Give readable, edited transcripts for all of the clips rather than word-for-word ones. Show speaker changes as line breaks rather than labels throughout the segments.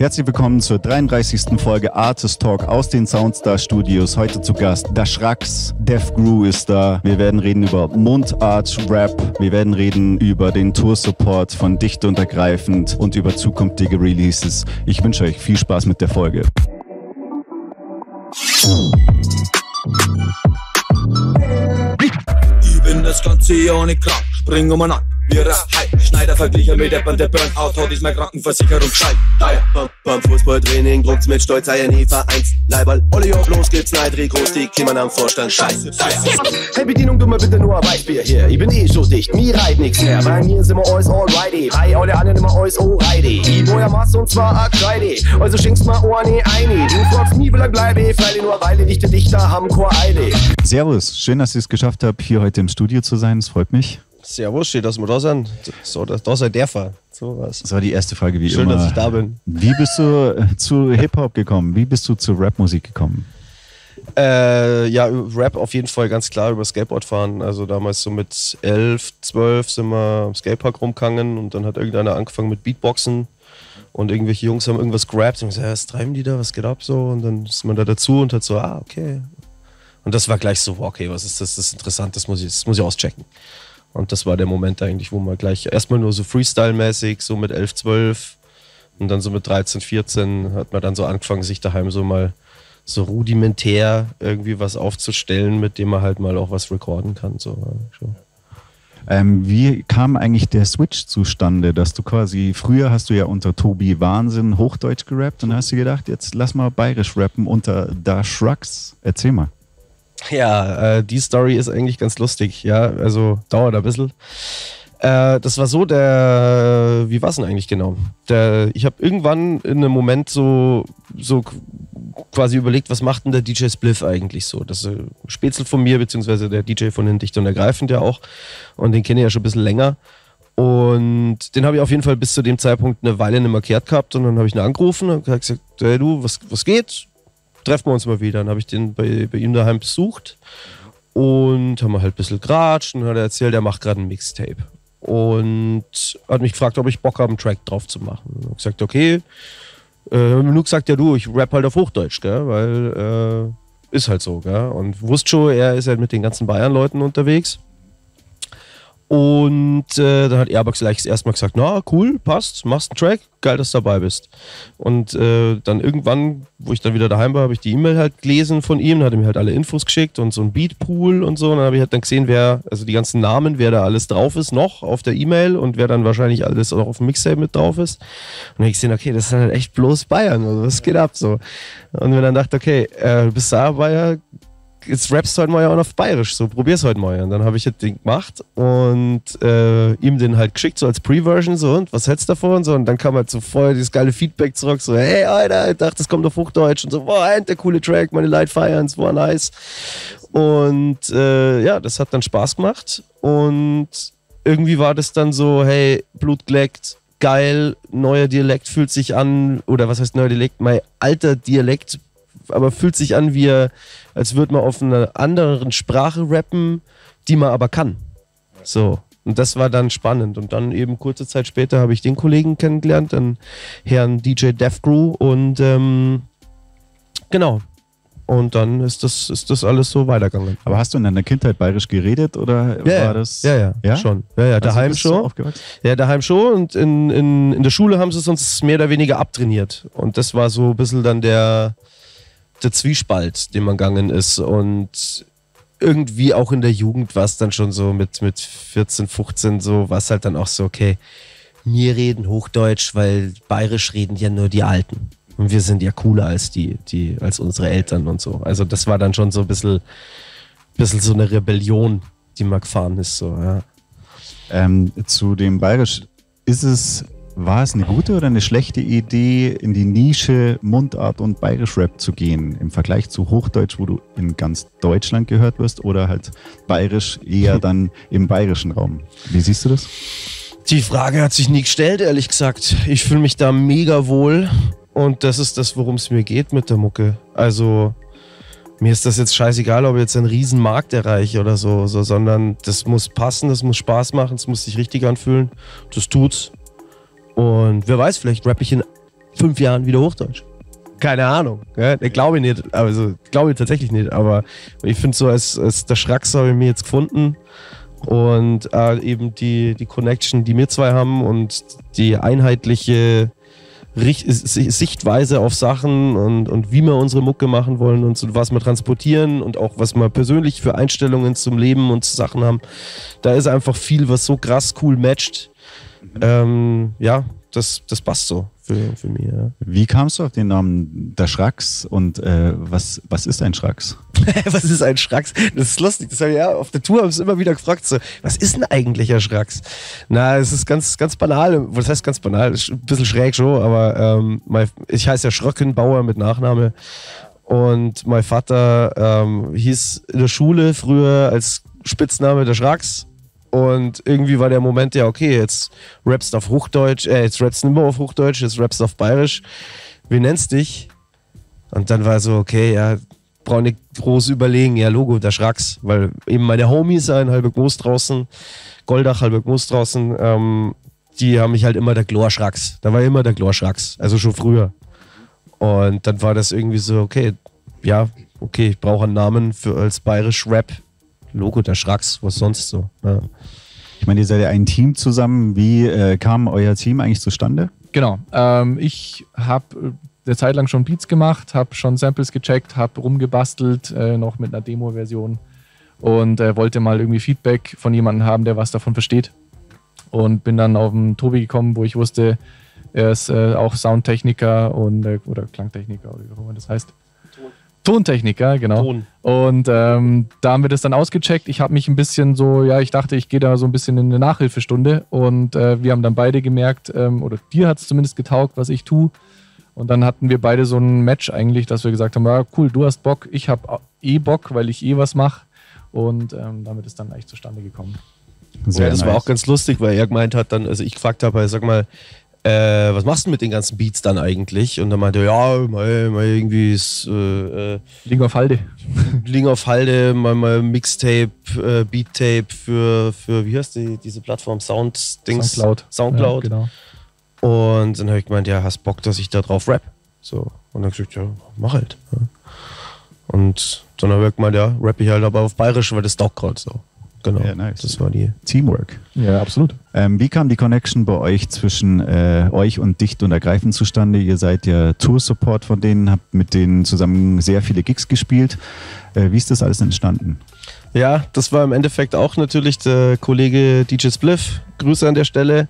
Herzlich willkommen zur 33. Folge Artist Talk aus den Soundstar Studios. Heute zu Gast Da Schrax, Def Grew ist da. Wir werden reden über Mundart, Rap. Wir werden reden über den Tour-Support von Dicht und Ergreifend und über zukünftige Releases. Ich wünsche euch viel Spaß mit der Folge.
Ich bin das ganze Jahr nicht krank, spring um an. Wir Hype, Schneider verglichen mit Depp und der Burnout, hat ist meine Krankenversicherung gescheit.
Beim Fußballtraining druckt's mit Stolz, sei nie Vereins. Leiberl, Olli auf los geht's, Neidri, groß, die kümmern am Vorstand, scheiße. Hey Bedienung, du mal bitte nur ein Weißbier hier. Ich bin eh so dicht, mir reit nix mehr. Bei mir sind wir alles alrighty. Bei alle anderen immer alles alrighty. Ich boja Masse und zwar a Kreide. Also schenkst mal eine eine. Du fragst nie, wie lang bleibe, freilich nur Weile. Dichte Dichter haben keine Eile.
Servus, schön, dass ihr es geschafft habt, hier heute im Studio zu sein. Es freut mich.
Servus, schön, dass wir da sind. So, da seid der Fall. So was.
Das war die erste Frage, wie
schön,
immer.
Schön, dass ich da bin.
Wie bist du zu Hip-Hop gekommen? Wie bist du zu Rap-Musik gekommen?
Ja, Rap auf jeden Fall ganz klar über Skateboard fahren. Also damals so mit 11, 12 sind wir am Skatepark rumgegangen und dann hat irgendeiner angefangen mit Beatboxen und irgendwelche Jungs haben irgendwas gerappt und ich so, was treiben die da, was geht ab so? Und dann ist man da dazu und hat so, okay. Und das war gleich so, okay, was ist das? Das ist interessant, das muss ich auschecken. Und das war der Moment eigentlich, wo man gleich erstmal nur so Freestyle-mäßig, so mit 11, 12 und dann so mit 13, 14 hat man dann so angefangen, sich daheim so mal so rudimentär irgendwie was aufzustellen, mit dem man halt mal auch was recorden kann. So.
Wie kam eigentlich der Switch zustande, dass du quasi, früher hast du ja unter Tobi Wahnsinn Hochdeutsch gerappt und dann hast du gedacht, jetzt lass mal bayerisch rappen unter Da Schrax. Erzähl mal.
Ja, die Story ist eigentlich ganz lustig, ja, also dauert ein bisschen. Das war so, wie war es denn eigentlich genau? Ich habe irgendwann in einem Moment so quasi überlegt, was macht denn der DJ Spliff eigentlich so? Das ist ein Spätzle von mir, beziehungsweise der DJ von den Dicht und Ergreifend ja auch. Und den kenne ich ja schon ein bisschen länger. Und den habe ich auf jeden Fall bis zu dem Zeitpunkt eine Weile nicht mehr gehört gehabt. Und dann habe ich ihn angerufen und gesagt, hey du, was geht? Treffen wir uns mal wieder. Dann habe ich den bei ihm daheim besucht und haben halt ein bisschen geratscht und hat er erzählt, er macht gerade ein Mixtape. Und hat mich gefragt, ob ich Bock habe, einen Track drauf zu machen. Und ich habe gesagt, okay. Habe mir nur gesagt, ja du, ich rap halt auf Hochdeutsch, gell? Weil ist halt so. Gell? Und wusste schon, er ist halt mit den ganzen Bayern-Leuten unterwegs. Und dann hat er aber gleich erstmal gesagt, na cool, passt, machst einen Track, geil, dass du dabei bist. Und dann irgendwann, wo ich dann wieder daheim war, habe ich die E-Mail halt gelesen von ihm, dann hat er mir halt alle Infos geschickt und so ein Beatpool und so. Und dann habe ich halt dann gesehen, also die ganzen Namen, wer da alles drauf ist noch auf der E-Mail und wer dann wahrscheinlich alles auch auf dem Mixtape mit drauf ist. Und dann habe ich gesehen, okay, das sind halt echt bloß Bayern, also was geht ab so. Und mir dann dachte, okay, du bist da Bayer, jetzt rappst du heute mal ja auch auf Bayerisch, so probier's heute mal. Und dann habe ich das Ding gemacht und ihm den halt geschickt, so als Pre-Version, so und was hältst du davon? Und so, und dann kam halt so voll dieses geile Feedback zurück, so hey Alter, ich dachte, das kommt auf Hochdeutsch und so, boah, der coole Track, meine Leute feiern's, war nice. Und ja, das hat dann Spaß gemacht und irgendwie war das dann so, hey, Blut geleckt, geil, neuer Dialekt fühlt sich an, oder was heißt neuer Dialekt, mein alter Dialekt, aber fühlt sich an, als würde man auf einer anderen Sprache rappen, die man aber kann. So. Und das war dann spannend. Und dann eben kurze Zeit später habe ich den Kollegen kennengelernt, den Herrn DJ Def Grew. Und genau. Und dann ist das alles so weitergegangen.
Aber hast du in deiner Kindheit bayerisch geredet oder war das?
Ja, schon. Ja, daheim
also
schon. Ja, daheim schon. Und in der Schule haben sie es uns mehr oder weniger abtrainiert. Und das war so ein bisschen dann der Zwiespalt, den man gegangen ist. Und irgendwie auch in der Jugend war es dann schon so mit 14, 15 so, war es halt dann auch so, okay, wir reden Hochdeutsch, weil bayerisch reden ja nur die Alten. Und wir sind ja cooler als als unsere Eltern und so. Also das war dann schon so ein bisschen so eine Rebellion, die man gefahren ist. So, ja.
Zu dem Bayerisch, war es eine gute oder eine schlechte Idee, in die Nische Mundart und Bayerisch-Rap zu gehen, im Vergleich zu Hochdeutsch, wo du in ganz Deutschland gehört wirst, oder halt Bayerisch eher dann im bayerischen Raum? Wie siehst du das?
Die Frage hat sich nie gestellt, ehrlich gesagt. Ich fühle mich da mega wohl und das ist das, worum es mir geht mit der Mucke. Also mir ist das jetzt scheißegal, ob ich jetzt einen riesen Markt erreiche oder so, sondern das muss passen, das muss Spaß machen, es muss sich richtig anfühlen. Das tut's. Und wer weiß, vielleicht rappe ich in 5 Jahren wieder Hochdeutsch. Keine Ahnung. Ja? Glaube ich nicht. Also glaube ich tatsächlich nicht. Aber ich finde so, als der Schracks habe ich mich jetzt gefunden. Und eben die Connection, die wir zwei haben und die einheitliche Sichtweise auf Sachen und wie wir unsere Mucke machen wollen und so, was wir transportieren und auch was wir persönlich für Einstellungen zum Leben und zu Sachen haben. Da ist einfach viel, was so krass cool matcht. Ja, das passt so für mich. Ja.
Wie kamst du auf den Namen der Schracks und was ist ein Schracks?
Was ist ein Schracks? Das ist lustig. Das habe ich auf der Tour immer wieder gefragt. So, was ist denn eigentlich ein Schracks? Na, es ist ganz, ganz banal. Was heißt ganz banal? Ist ein bisschen schräg schon, aber ich heiße ja Schröckenbauer mit Nachname. Und mein Vater hieß in der Schule früher als Spitzname der Schracks. Und irgendwie war der Moment, ja, okay, jetzt rappst du auf Hochdeutsch, jetzt rappst du nicht mehr auf Hochdeutsch, jetzt rappst du auf Bayerisch. Wie nennst dich? Und dann war so, okay, ja, brauche nicht groß überlegen, ja, Logo, der Schracks, weil eben meine Homies in Halberg Moos draußen, Goldach, Halberg Moos draußen, die haben mich halt immer der Glor-Schracks. Da war immer der Glor-Schracks, also schon früher. Und dann war das irgendwie so, okay, ja, okay, ich brauche einen Namen für als bayerisch Rap. Logo der Schracks, was sonst so. Ja.
Ich meine, ihr seid ja ein Team zusammen. Wie kam euer Team eigentlich zustande?
Genau. Ich habe eine Zeit lang schon Beats gemacht, habe schon Samples gecheckt, habe rumgebastelt, noch mit einer Demo-Version und wollte mal irgendwie Feedback von jemandem haben, der was davon versteht. Und bin dann auf den Tobi gekommen, wo ich wusste, er ist auch Soundtechniker und oder Klangtechniker oder wie auch immer das heißt. Tontechniker, genau. Ton. Und da haben wir das dann ausgecheckt. Ich habe mich ein bisschen so, ja, ich dachte, ich gehe da so ein bisschen in eine Nachhilfestunde und wir haben dann beide gemerkt, oder dir hat es zumindest getaugt, was ich tue. Und dann hatten wir beide so ein Match eigentlich, dass wir gesagt haben, ja cool, du hast Bock, ich habe Bock, weil ich was mache. Und damit ist dann eigentlich zustande gekommen.
Sehr das nice. War auch ganz lustig, weil er gemeint hat dann, also ich gefragt habe, sag mal, was machst du mit den ganzen Beats dann eigentlich? Und dann meinte er, ja, mal irgendwie ist
liegen auf Halde.
Liegen auf Halde, mal Mixtape, Beattape für wie heißt diese Plattform? Soundcloud.
Ja, genau.
Und dann habe ich gemeint, ja, hast Bock, dass ich da drauf rap? So. Und dann habe ich gesagt, ja, mach halt. Ja. Und dann habe ich gemeint, ja, rapp ich halt aber auf Bayerisch, weil das taugt gerade so. Genau, ja, nice. Das war die
Teamwork.
Ja, absolut.
Wie kam die Connection bei euch zwischen euch und Dicht und Ergreifend zustande? Ihr seid ja Tour-Support von denen, habt mit denen zusammen sehr viele Gigs gespielt. Wie ist das alles entstanden?
Ja, das war im Endeffekt auch natürlich der Kollege DJ Spliff. Grüße an der Stelle.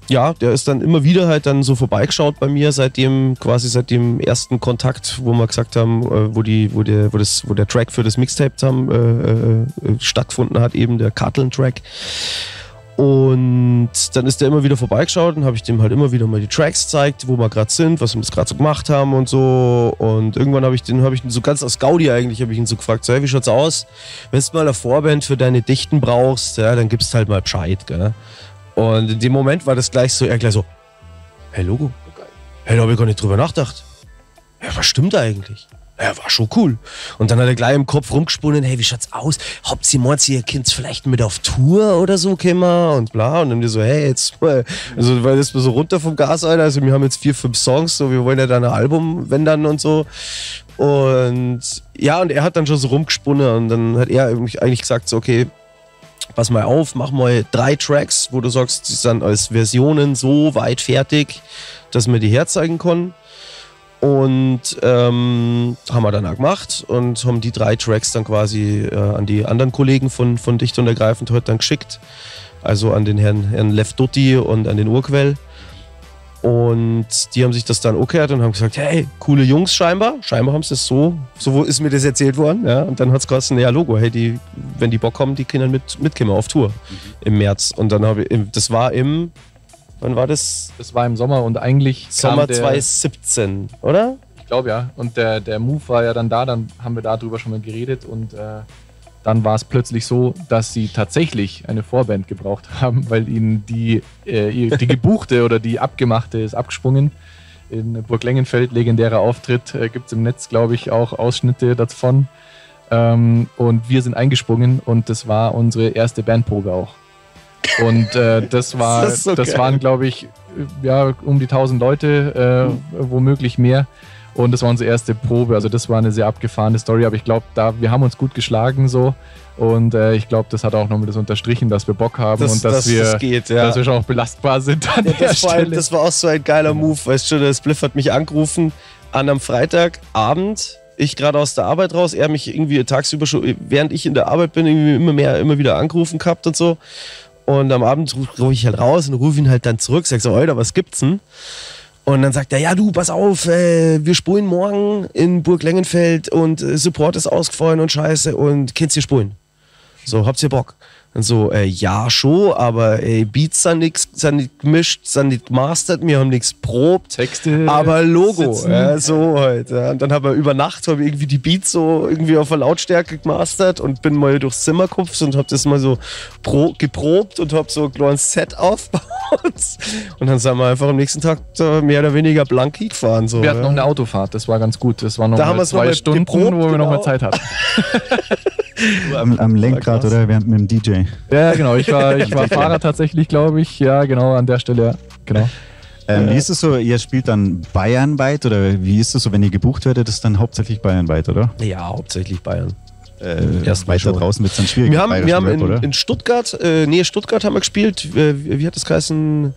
Ja, der ist dann immer wieder halt dann so vorbeigeschaut bei mir, seit dem ersten Kontakt, wo wir gesagt haben, wo der Track für das Mixtape stattgefunden hat, eben der Karteln-Track. Und dann ist der immer wieder vorbeigeschaut und habe ich dem halt immer wieder mal die Tracks gezeigt, wo wir gerade sind, was wir gerade so gemacht haben und so. Und irgendwann habe ich den so ganz aus Gaudi eigentlich, habe ich ihn so gefragt, so, hey, wie schaut's aus? Wenn du mal eine Vorband für deine Dichten brauchst, ja, dann gibst halt mal Bescheid, gell? Und in dem Moment war das gleich so, hey Logo, hey, da habe ich gar nicht drüber nachgedacht. Ja, was stimmt eigentlich? Ja, war schon cool. Und dann hat er gleich im Kopf rumgesponnen, hey, wie schaut's aus? Habt ihr meint, ihr Kind vielleicht mit auf Tour oder so käme und bla. Und dann die so, hey, jetzt mal, also weil das so runter vom Gas, Alter. Also wir haben jetzt 4, 5 Songs, so wir wollen ja dann ein Album wendern und so. Und ja, und er hat dann schon so rumgesponnen und dann hat er eigentlich gesagt, so, okay, pass mal auf, mach mal 3 Tracks, wo du sagst, die sind als Versionen so weit fertig, dass wir die herzeigen können. Und haben wir dann auch gemacht und haben die 3 Tracks dann quasi an die anderen Kollegen von Dicht und Ergreifend heute dann geschickt. Also an den Herrn Lev Dutti und an den Urquell. Und die haben sich das dann okayt und haben gesagt, hey, coole Jungs scheinbar. Scheinbar haben sie das so ist mir das erzählt worden. Ja. Und dann hat es geheißen, ja Logo, hey, wenn die Bock haben, die können dann mitkommen auf Tour im März. Und dann das war wann war das?
Das war im Sommer und eigentlich
Sommer 2017, oder?
Ich glaube ja. Und der Move war ja dann dann haben wir darüber schon mal geredet und dann war es plötzlich so, dass sie tatsächlich eine Vorband gebraucht haben, weil ihnen die gebuchte oder die abgemachte ist abgesprungen. In Burg Lengenfeld, legendärer Auftritt, gibt es im Netz, glaube ich, auch Ausschnitte davon. Und wir sind eingesprungen und das war unsere erste Bandprobe auch. Und das waren, glaube ich, um die 1000 Leute, womöglich mehr. Und das war unsere erste Probe, also das war eine sehr abgefahrene Story, aber ich glaube, wir haben uns gut geschlagen so. Und ich glaube, das hat auch nochmal das unterstrichen, dass wir Bock haben und dass wir schon auch belastbar sind an der Stelle.
Das war auch so ein geiler Move, weißt du, der Spliff hat mich angerufen an einem Freitagabend, ich gerade aus der Arbeit raus, er mich irgendwie tagsüber schon, während ich in der Arbeit bin, irgendwie immer wieder angerufen gehabt und so. Und am Abend rufe ich halt raus und rufe ihn halt dann zurück, sag so, Alter, was gibt's denn? Und dann sagt er, ja du, pass auf, wir spulen morgen in Burg Lengenfeld und Support ist ausgefallen und scheiße und kennst ihr spulen? So, habt ihr Bock? Und so, ja schon, aber Beats sind nicht gemischt, sind nicht gemastert, wir haben nichts probt.
Texte.
Aber Logo, so halt. Ja. Und dann habe ich über Nacht irgendwie die Beats so irgendwie auf der Lautstärke gemastert und bin mal durchs Zimmer gehupft und habe das mal so geprobt und habe so ein kleines Set aufgebaut. Und dann sind wir einfach am nächsten Tag mehr oder weniger blank gefahren. So,
wir hatten noch eine Autofahrt, das war ganz gut. Das war noch
da
mal 2 Stunden, geprobt, wo wir noch mal Zeit hatten.
Am Lenkrad oder während mit dem DJ?
Ja, genau. Ich war Fahrer tatsächlich, glaube ich. Ja, genau, an der Stelle, ja. Genau.
Wie ist es so, ihr spielt dann bayernweit oder wie ist es so, wenn ihr gebucht werdet, ist dann hauptsächlich bayernweit, oder?
Ja, hauptsächlich Bayern.
Erst weiter draußen wird es dann schwierig.
Wir haben in Stuttgart, Stuttgart haben wir gespielt. Wie hat das geheißen?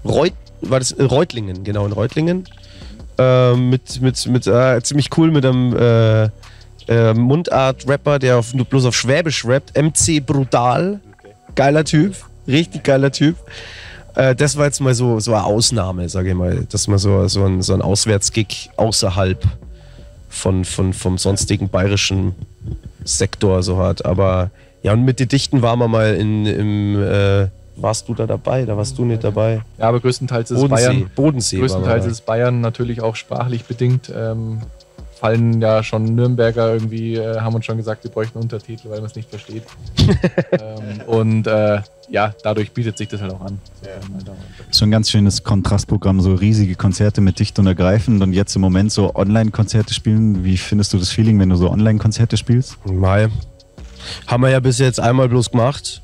Reutlingen, genau, in Reutlingen. Ziemlich cool mit einem Mundart-Rapper, der bloß auf Schwäbisch rappt. MC Brutal. Geiler Typ. Richtig geiler Typ. Das war jetzt mal so eine Ausnahme, sage ich mal. Dass man so ein Auswärtsgig außerhalb vom sonstigen bayerischen Sektor so hat. Aber ja, und mit den Dichten waren wir mal warst du da dabei? Da warst du nicht dabei.
Ja, aber größtenteils ist
Bodensee.
Größtenteils ist Bayern natürlich auch sprachlich bedingt. Fallen ja schon Nürnberger irgendwie, haben uns schon gesagt, wir bräuchten Untertitel, weil man es nicht versteht. Dadurch bietet sich das halt auch an.
So ein ganz schönes Kontrastprogramm, so riesige Konzerte mit dicht und ergreifend und jetzt im Moment so Online-Konzerte spielen. Wie findest du das Feeling, wenn du so Online-Konzerte spielst?
Mai. Haben wir ja bis jetzt einmal bloß gemacht.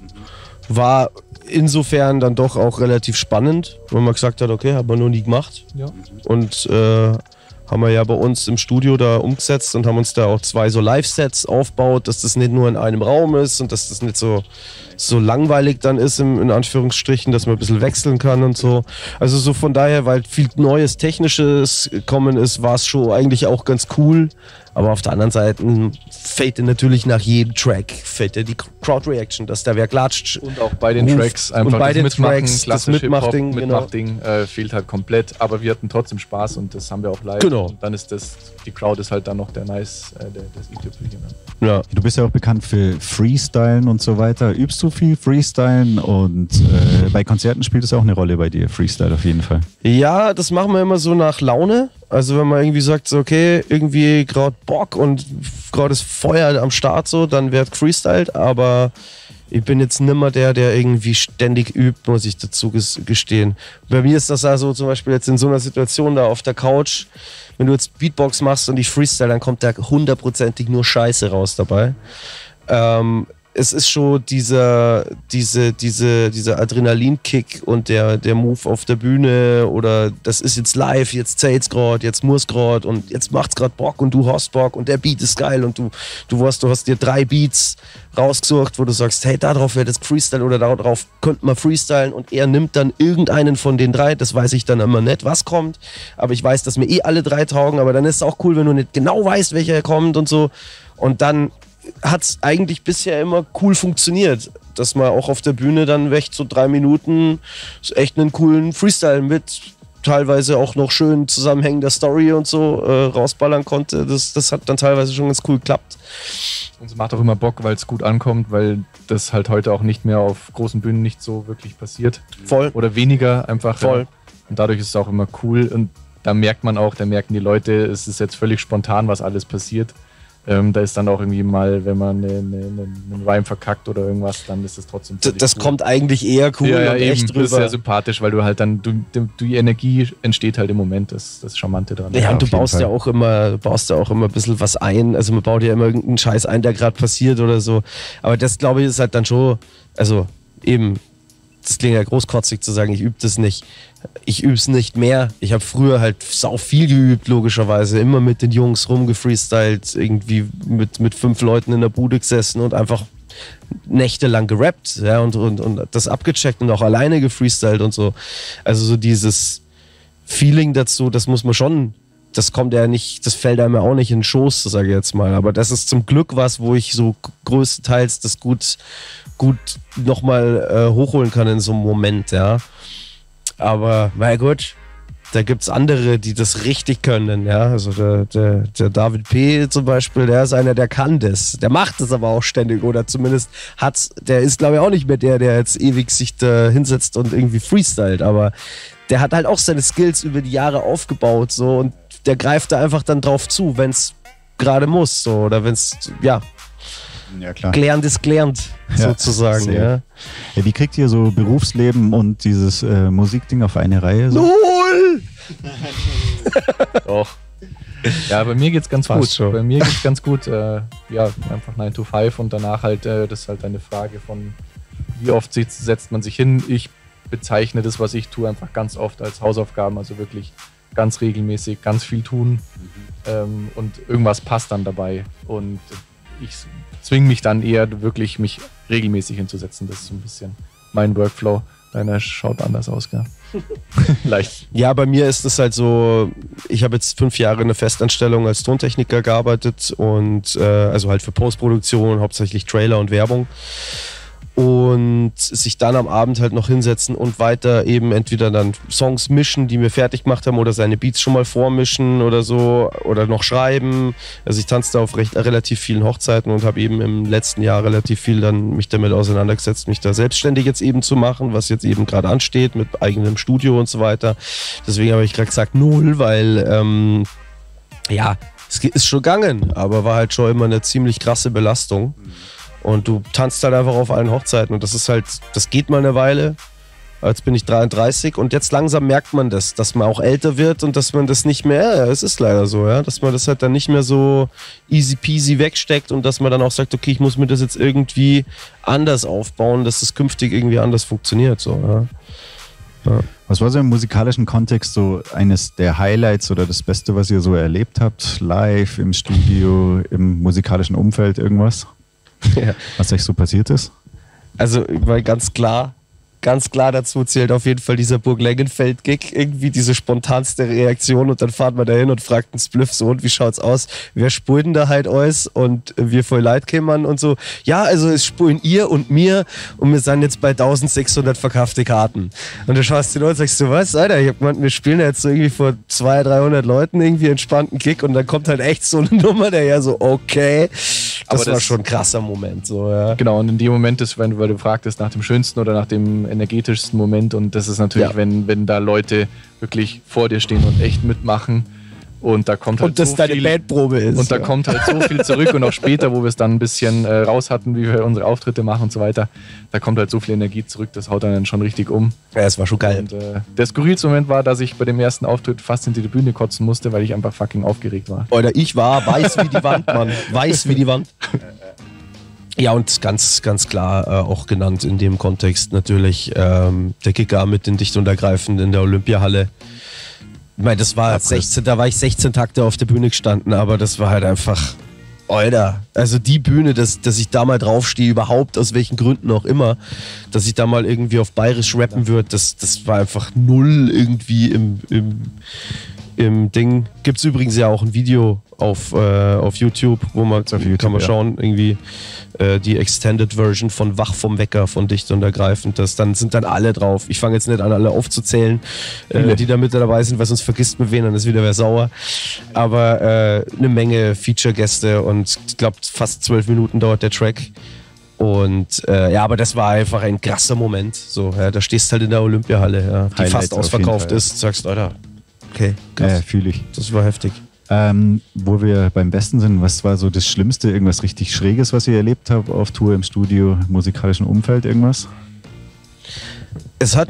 War insofern dann doch auch relativ spannend, weil man gesagt hat, okay, haben wir noch nie gemacht. Ja. Und haben wir ja bei uns im Studio da umgesetzt und haben uns da auch 2 so Live-Sets aufgebaut, dass das nicht nur in einem Raum ist und dass das nicht so langweilig dann ist, in Anführungsstrichen, dass man ein bisschen wechseln kann und so. Also so von daher, weil viel Neues Technisches gekommen ist, war es schon eigentlich auch ganz cool. Aber auf der anderen Seite fällt natürlich nach jedem Track die Crowd-Reaction, dass da wer klatscht.
Und auch bei den Tracks einfach
das
Mitmachding fehlt halt komplett. Aber wir hatten trotzdem Spaß und das haben wir auch live.
Genau.
Und dann ist die Crowd ist halt dann noch das i-Tüpfelchen.
Ja. Du bist ja auch bekannt für Freestylen und so weiter. Übst du viel Freestylen und bei Konzerten spielt es auch eine Rolle bei dir, Freestyle auf jeden Fall?
Ja, das machen wir immer so nach Laune. Also wenn man irgendwie sagt, so, okay, irgendwie gerade Bock und gerade ist Feuer am Start so, dann wird freestylt, aber ich bin jetzt nimmer der irgendwie ständig übt, muss ich dazu gestehen. Bei mir ist das also zum Beispiel jetzt in so einer Situation da auf der Couch, wenn du jetzt Beatbox machst und ich freestyle, dann kommt da 100%ig nur Scheiße raus dabei. Es ist schon dieser Adrenalinkick und der Move auf der Bühne oder das ist jetzt live, jetzt zählt's gerade, jetzt muss gerade und jetzt macht's gerade Bock und du hast Bock und der Beat ist geil und du hast dir 3 Beats rausgesucht, wo du sagst, hey, darauf wird jetzt Freestyle oder darauf könnte man freestylen und er nimmt dann irgendeinen von den 3, das weiß ich dann immer nicht, was kommt, aber ich weiß, dass mir alle 3 taugen, aber dann ist es auch cool, wenn du nicht genau weißt, welcher kommt und so und dann hat es eigentlich bisher immer cool funktioniert, dass man auch auf der Bühne dann echt so 3 Minuten echt einen coolen Freestyle mit teilweise auch noch schön zusammenhängender Story und so rausballern konnte. Das hat dann teilweise schon ganz cool geklappt.
Und es macht auch immer Bock, weil es gut ankommt, weil das halt heute auch nicht mehr auf großen Bühnen nicht so wirklich passiert.
Voll.
Oder weniger einfach.
Voll.
Ja. Und dadurch ist es auch immer cool und da merkt man auch, da merken die Leute, es ist jetzt völlig spontan, was alles passiert. Da ist dann auch irgendwie mal, wenn man einen Rhyme verkackt oder irgendwas, dann ist das trotzdem
das
cool.
Kommt eigentlich eher cool
ja,
und
eben,
echt drüber.
Das ist sehr sympathisch, weil du halt dann, die Energie entsteht halt im Moment, das Charmante dran.
Ja, und du baust ja auch immer ein bisschen was ein, also man baut ja immer irgendeinen Scheiß ein, der gerade passiert oder so, aber das glaube ich ist halt dann schon, also eben, das klingt ja großkotzig zu sagen, ich übe das nicht. Ich übe es nicht mehr. Ich habe früher halt sau viel geübt, logischerweise. Immer mit den Jungs rumgefreestylt, irgendwie mit 5 Leuten in der Bude gesessen und einfach nächtelang gerappt, ja, und das abgecheckt und auch alleine gefreestylt und so. Also so dieses Feeling dazu, das muss man schon, das kommt ja nicht, das fällt einem ja auch nicht in den Schoß, sage ich jetzt mal. Aber das ist zum Glück was, wo ich so größtenteils das gut nochmal hochholen kann in so einem Moment, ja. Aber, na gut, da gibt es andere, die das richtig können, ja. Also der David P. zum Beispiel, der ist einer, der kann das. Der macht das aber auch ständig oder zumindest der ist, glaube ich, auch nicht mehr der jetzt ewig sich da hinsetzt und irgendwie freestylt, aber der hat halt auch seine Skills über die Jahre aufgebaut, so, und der greift da einfach dann drauf zu, wenn es gerade muss, so, oder wenn es, ja,
klar.
Gelernt ist gelernt, sozusagen. Ja.
Wie kriegt ihr so Berufsleben und dieses Musikding auf eine Reihe? So?
Null!
Doch. Ja, bei mir geht's ganz
Fast
gut.
schon.
Bei mir geht's ganz gut. Ja, einfach 9 to 5 und danach halt, das ist halt eine Frage von, wie oft setzt man sich hin. Ich bezeichne das, was ich tue, einfach ganz oft als Hausaufgaben, also wirklich ganz regelmäßig, ganz viel tun und irgendwas passt dann dabei. Und ich zwinge mich dann eher wirklich, mich regelmäßig hinzusetzen. Das ist so ein bisschen mein Workflow. Deiner schaut anders aus, gell? Leicht.
Ja, bei mir ist es halt so, ich habe jetzt 5 Jahre in einer Festanstellung als Tontechniker gearbeitet und also halt für Postproduktion, hauptsächlich Trailer und Werbung. Und sich dann am Abend halt noch hinsetzen und weiter eben entweder dann Songs mischen, die wir fertig gemacht haben, oder seine Beats schon mal vormischen oder so, oder noch schreiben. Also ich tanzte auf relativ vielen Hochzeiten und habe eben im letzten Jahr relativ viel dann mich damit auseinandergesetzt, mich da selbstständig jetzt eben zu machen, was jetzt eben gerade ansteht mit eigenem Studio und so weiter. Deswegen habe ich gerade gesagt 0, weil ja, es ist schon gegangen, aber war halt schon immer eine ziemlich krasse Belastung. Und du tanzt halt einfach auf allen Hochzeiten und das ist halt, das geht mal eine Weile. Jetzt bin ich 33 und jetzt langsam merkt man das, dass man auch älter wird und dass man das nicht mehr, ja, es ist leider so, ja, dass man das halt dann nicht mehr so easy peasy wegsteckt und dass man dann auch sagt, okay, ich muss mir das jetzt irgendwie anders aufbauen, dass es künftig irgendwie anders funktioniert, so, ja. Ja.
Was war so im musikalischen Kontext so eines der Highlights oder das Beste, was ihr so erlebt habt, live, im Studio, im musikalischen Umfeld, irgendwas?
Ja.
Was euch so passiert ist?
Also, weil ganz klar dazu zählt auf jeden Fall dieser Burg Lengenfeld-Gig, irgendwie diese spontanste Reaktion und dann fahren wir da hin und fragt einen Spliff so, und wie schaut's aus? Wer spielt denn da halt alles? Und wir voll Leid kämen und so. Ja, also es spielen ihr und mir und wir sind jetzt bei 1600 verkaufte Karten. Und du schaust dir an und sagst du, was, Alter, ich hab gemeint, wir spielen jetzt so irgendwie vor 200-300 Leuten irgendwie entspannten Gig und dann kommt halt echt so eine Nummer daher, so okay. Das war schon ein krasser Moment, so, ja.
Genau, und in dem Moment ist, weil du fragtest nach dem schönsten oder nach dem energetischsten Moment, und das ist natürlich, ja, wenn da Leute wirklich vor dir stehen und echt mitmachen und da kommt halt
und das
so
deine
viel,
Bandprobe ist.
Und da kommt halt so viel zurück und auch später, wo wir es dann ein bisschen raus hatten, wie wir unsere Auftritte machen und so weiter, da kommt halt so viel Energie zurück, das haut dann schon richtig um.
Ja, es war schon geil.
Und der skurrilste Moment war, dass ich bei dem ersten Auftritt fast hinter die Bühne kotzen musste, weil ich einfach fucking aufgeregt war.
Oder ich war weiß wie die Wand, Mann. Weiß wie die Wand. Ja, und ganz, ganz klar auch genannt in dem Kontext natürlich der Kicker mit den Dicht und Ergreifend in der Olympiahalle. Ich meine, das war 16, da war ich 16 Takte auf der Bühne gestanden, aber das war halt einfach, Alter, also die Bühne, dass ich da mal draufstehe, überhaupt, aus welchen Gründen auch immer, dass ich da mal irgendwie auf Bayerisch rappen würde, das war einfach null irgendwie im Ding. Gibt es übrigens ja auch ein Video auf YouTube, wo man kann man schauen, irgendwie die Extended Version von Wach vom Wecker von Dicht und Ergreifend. Dann sind dann alle drauf. Ich fange jetzt nicht an, alle aufzuzählen, die da mit dabei sind, weil sonst vergisst man wen, dann ist wieder wer sauer. Aber eine Menge Feature-Gäste und ich glaube fast 12 Minuten dauert der Track. Und ja, aber das war einfach ein krasser Moment. So, ja, da stehst halt in der Olympiahalle, ja, die fast ausverkauft ist, sagst, Alter, okay, krass.
Fühle ich.
Das war heftig.
Wo wir beim Besten sind, was war so das Schlimmste, irgendwas richtig Schräges, was ihr erlebt habt auf Tour, im Studio, im musikalischen Umfeld, irgendwas?
Es hat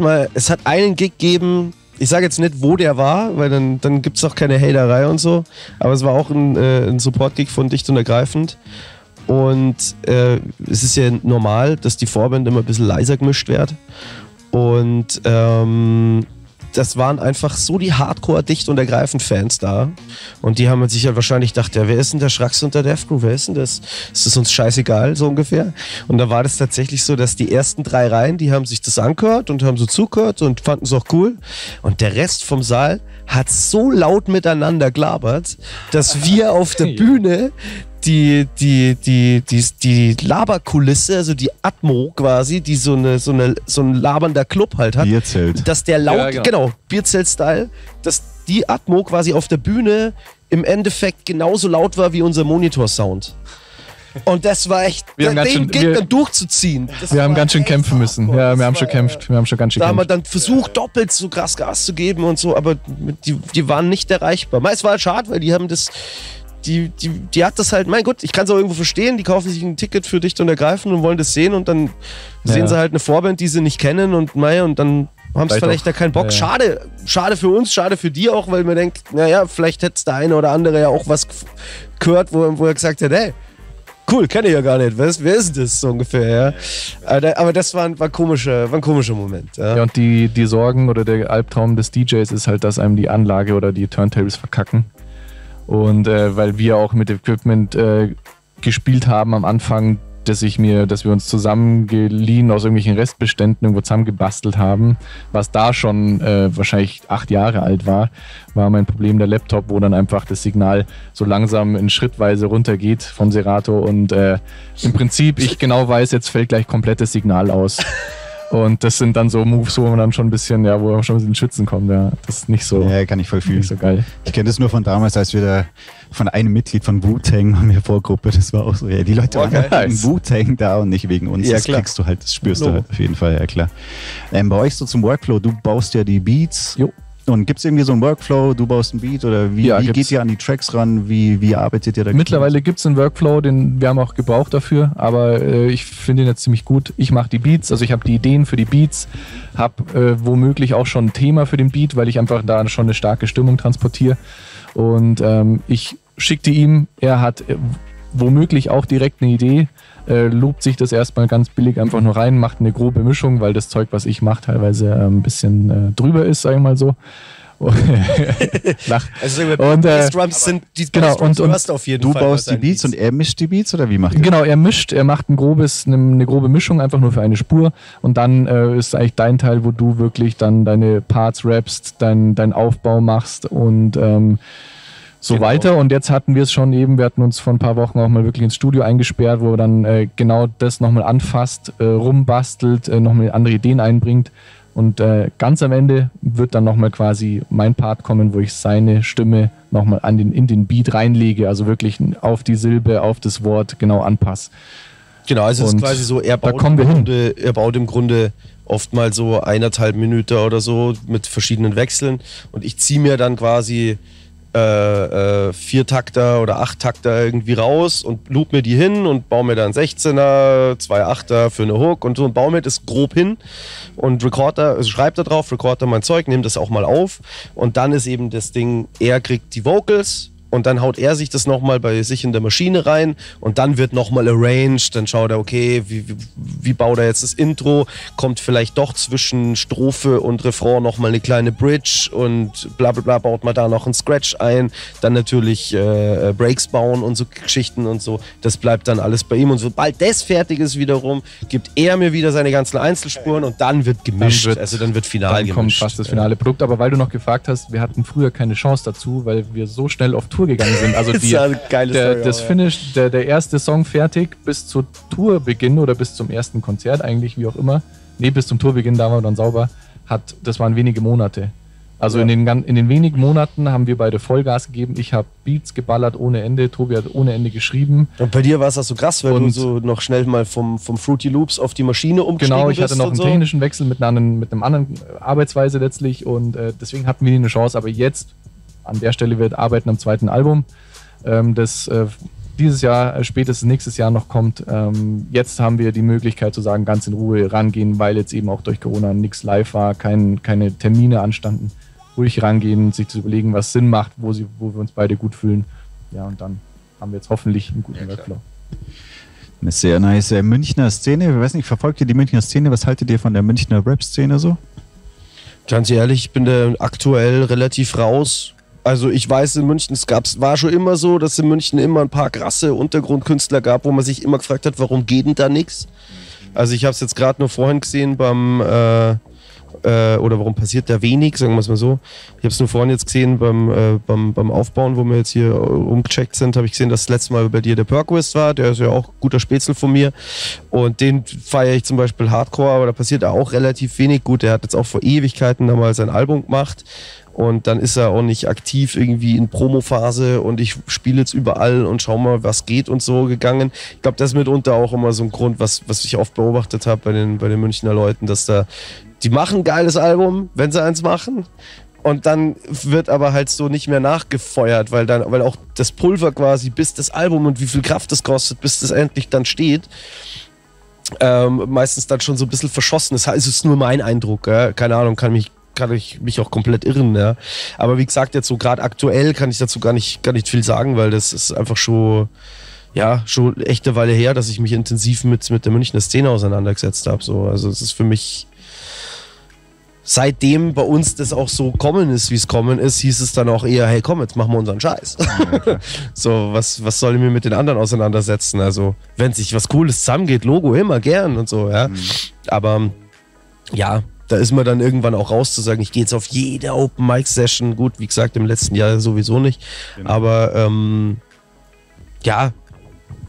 einen Gig gegeben, ich sage jetzt nicht, wo der war, weil dann gibt es auch keine Haterei und so, aber es war auch ein Support-Gig von Dicht und Ergreifend. Und es ist ja normal, dass die Vorband immer ein bisschen leiser gemischt wird. Und das waren einfach so die Hardcore-Dicht- und Ergreifend-Fans da. Und die haben sich halt wahrscheinlich gedacht, ja, wer ist denn der Schrax und der Death Crew? Wer ist denn das? Ist das uns scheißegal, so ungefähr? Und da war das tatsächlich so, dass die ersten 3 Reihen, die haben sich das angehört und haben so zugehört und fanden es auch cool. Und der Rest vom Saal hat so laut miteinander gelabert, dass wir auf der Bühne die Laberkulisse, also die Atmo quasi, die so ein labernder Club halt hat,
Bierzelt.
dass der laut, genau, Bierzelt-Style, dass die Atmo quasi auf der Bühne im Endeffekt genauso laut war wie unser Monitor-Sound. Und das war echt, den Gegner durchzuziehen.
Wir haben ganz schön kämpfen müssen. Ja, wir haben schon gekämpft. Wir haben schon ganz schön
Da haben wir
gekämpft.
dann versucht, doppelt so krass Gas zu geben und so, aber die waren nicht erreichbar. Es war halt schade, weil die haben das... Die hat das halt, mein Gott, ich kann es auch irgendwo verstehen, die kaufen sich ein Ticket für Dicht und Ergreifend und wollen das sehen und dann sehen sie halt eine Vorband, die sie nicht kennen und dann haben sie vielleicht da keinen Bock. Schade für uns, schade für die auch, weil man denkt, naja, vielleicht hätte es der eine oder andere ja auch was gehört, wo er gesagt hat, hey, cool, kenne ich ja gar nicht, wer ist das so ungefähr, ja. Aber das war ein komischer Moment. Ja,
ja, und die Sorgen oder der Albtraum des DJs ist halt, dass einem die Anlage oder die Turntables verkacken. Und weil wir auch mit Equipment gespielt haben am Anfang, dass wir uns zusammengeliehen aus irgendwelchen Restbeständen irgendwo zusammengebastelt haben, was da schon wahrscheinlich 8 Jahre alt war mein Problem der Laptop, wo dann einfach das Signal so langsam in Schrittweise runtergeht vom Serato und im Prinzip ich genau weiß, jetzt fällt gleich komplettes Signal aus. Und das sind dann so Moves, wo man dann schon ein bisschen, wo man schon ein bisschen ins Schwitzen kommt. Ja. Das ist nicht so.
Ja, kann ich voll fühlen.
Nicht so geil.
Ich kenne das nur von damals, als wir da von einem Mitglied von Wu-Tang haben wir Vorgruppe. Das war auch so. Ja, die Leute waren wegen Wu-Tang da und nicht wegen uns. Ja, das kriegst du halt, das spürst du halt auf jeden Fall, ja klar. Bei euch so zum Workflow, du baust ja die Beats. Jo. Und gibt es irgendwie so einen Workflow, du baust ein Beat oder wie geht ihr an die Tracks ran, wie arbeitet ihr da?
Mittlerweile gibt es einen Workflow, den wir haben auch gebraucht dafür, aber ich finde ihn jetzt ziemlich gut. Ich mache die Beats, also ich habe die Ideen für die Beats, habe womöglich auch schon ein Thema für den Beat, weil ich einfach da schon eine starke Stimmung transportiere und ich schickte ihm, er hat womöglich auch direkt eine Idee, lobt sich das erstmal ganz billig einfach nur rein, macht eine grobe Mischung, weil das Zeug, was ich mache, teilweise ein bisschen drüber ist, sag ich mal so.
Also und Drums sind die
genau, und
auf jeden Fall.
Du baust die Beats und er mischt die Beats oder wie macht er?
Genau, er macht eine grobe Mischung einfach nur für eine Spur und dann ist eigentlich dein Teil, wo du wirklich dann deine Parts rappst, dein Aufbau machst und so weiter. Und jetzt hatten wir es schon eben, wir hatten uns vor ein paar Wochen auch mal wirklich ins Studio eingesperrt, wo er dann genau das nochmal anfasst, rumbastelt, nochmal andere Ideen einbringt. Und ganz am Ende wird dann nochmal quasi mein Part kommen, wo ich seine Stimme nochmal in den Beat reinlege, also wirklich auf die Silbe, auf das Wort genau anpasse.
Genau, also es ist quasi so, er baut im Grunde oftmals so 1,5 Minuten oder so mit verschiedenen Wechseln und ich ziehe mir dann quasi 4-Takter oder 8-Takter irgendwie raus und loop mir die hin und baue mir dann 16er, 2 8er für eine Hook und so und baue mir das grob hin und schreibt da drauf, Recorder mein Zeug, nehmt das auch mal auf und dann ist eben das Ding, er kriegt die Vocals und dann haut er sich das nochmal bei sich in der Maschine rein und dann wird nochmal arranged, dann schaut er, okay, wie baut er jetzt das Intro, kommt vielleicht doch zwischen Strophe und Refrain nochmal eine kleine Bridge und bla bla bla, baut man da noch einen Scratch ein, dann natürlich Breaks bauen und so Geschichten und so, das bleibt dann alles bei ihm und sobald das fertig ist wiederum, gibt er mir wieder seine ganzen Einzelspuren und dann wird gemischt, dann wird final gemischt. Dann kommt
fast das finale Produkt, aber weil du noch gefragt hast, wir hatten früher keine Chance dazu, weil wir so schnell auf Tour gegangen sind. Also der erste Song fertig bis zur Tourbeginn oder bis zum ersten Konzert eigentlich, wie auch immer. Nee, bis zum Tourbeginn, da waren wir dann sauber. Das waren wenige Monate. Also in den wenigen Monaten haben wir beide Vollgas gegeben. Ich habe Beats geballert ohne Ende, Tobi hat ohne Ende geschrieben.
Und bei dir war es auch so krass, weil du so noch schnell mal vom Fruity Loops auf die Maschine umgestiegen bist.
Genau, ich hatte noch einen technischen Wechsel mit einer anderen Arbeitsweise letztlich und deswegen hatten wir nie eine Chance. Aber jetzt an der Stelle wird arbeiten am zweiten Album, das dieses Jahr, spätestens nächstes Jahr noch kommt. Jetzt haben wir die Möglichkeit zu sagen, ganz in Ruhe rangehen, weil jetzt eben auch durch Corona nichts live war, keine Termine anstanden. Ruhig rangehen, sich zu überlegen, was Sinn macht, wo wir uns beide gut fühlen. Ja, und dann haben wir jetzt hoffentlich einen guten Workflow.
Eine sehr nice Münchner Szene. Ich weiß nicht, verfolgt ihr die Münchner Szene? Was haltet ihr von der Münchner Rap-Szene so?
Ganz ehrlich, ich bin da aktuell relativ raus. Also ich weiß, in München, war schon immer so, dass in München immer ein paar krasse Untergrundkünstler gab, wo man sich immer gefragt hat, warum geht denn da nichts? Also ich habe es jetzt gerade nur vorhin gesehen oder warum passiert da wenig, sagen wir es mal so. Ich habe es nur vorhin jetzt gesehen beim Aufbauen, wo wir jetzt hier umgecheckt sind, habe ich gesehen, dass das letzte Mal bei dir der Perquist war, der ist ja auch ein guter Spätzle von mir und den feiere ich zum Beispiel hardcore, aber da passiert da auch relativ wenig. Gut, der hat jetzt auch vor Ewigkeiten da mal sein Album gemacht und dann ist er auch nicht aktiv irgendwie in Promophase und ich spiele jetzt überall und schau mal, was geht und so gegangen. Ich glaube, das ist mitunter auch immer so ein Grund, was ich oft beobachtet habe bei den Münchner Leuten, dass die machen ein geiles Album, wenn sie eins machen. Und dann wird aber halt so nicht mehr nachgefeuert, weil auch das Pulver quasi, bis das Album und wie viel Kraft das kostet, bis das endlich dann steht, meistens dann schon so ein bisschen verschossen ist. Es ist nur mein Eindruck, ja? Keine Ahnung, kann ich mich auch komplett irren. Ja? Aber wie gesagt, jetzt so gerade aktuell kann ich dazu gar nicht viel sagen, weil das ist einfach schon echt eine Weile her, dass ich mich intensiv mit der Münchner Szene auseinandergesetzt habe. So. Also es ist für mich, seitdem bei uns das auch so kommen ist, wie es kommen ist, hieß es dann auch eher, hey komm, jetzt machen wir unseren Scheiß. Ja, so, was soll ich mir mit den anderen auseinandersetzen? Also, wenn sich was Cooles zusammengeht, Logo immer gern und so, ja. Aber ja, da ist man dann irgendwann auch raus zu sagen, ich gehe jetzt auf jede Open-Mic-Session. Gut, wie gesagt, im letzten Jahr sowieso nicht. Genau. Aber ja,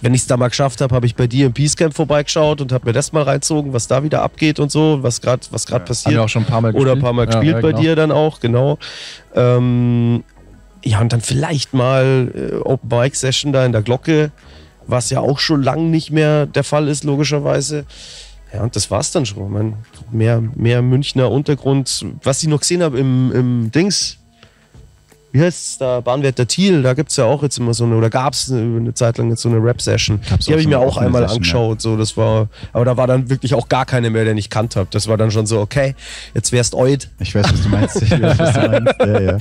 wenn ich es da mal geschafft habe, habe ich bei dir im Peace Camp vorbeigeschaut und habe mir das mal reinzogen, was da wieder abgeht und so, was gerade passiert. Haben wir
auch schon ein paar Mal gespielt.
Oder ein paar Mal gespielt bei dir dann auch, genau. Ja, und dann vielleicht mal Open Mic Session da in der Glocke, was ja auch schon lang nicht mehr der Fall ist, logischerweise. Ja, und das war's dann schon. Mehr Münchner Untergrund. Was ich noch gesehen habe im Dings, wie heißt es da, Bahnwärter Thiel, da gibt es ja auch jetzt immer so eine, oder gab es eine Zeit lang jetzt so eine Rap-Session. Die habe ich mir auch einmal angeschaut. Ja. So, das war, aber da war dann wirklich auch gar keine mehr, den ich kannt habe. Das war dann schon so, okay, jetzt wärst Oid.
Ich weiß, was du meinst. Ja.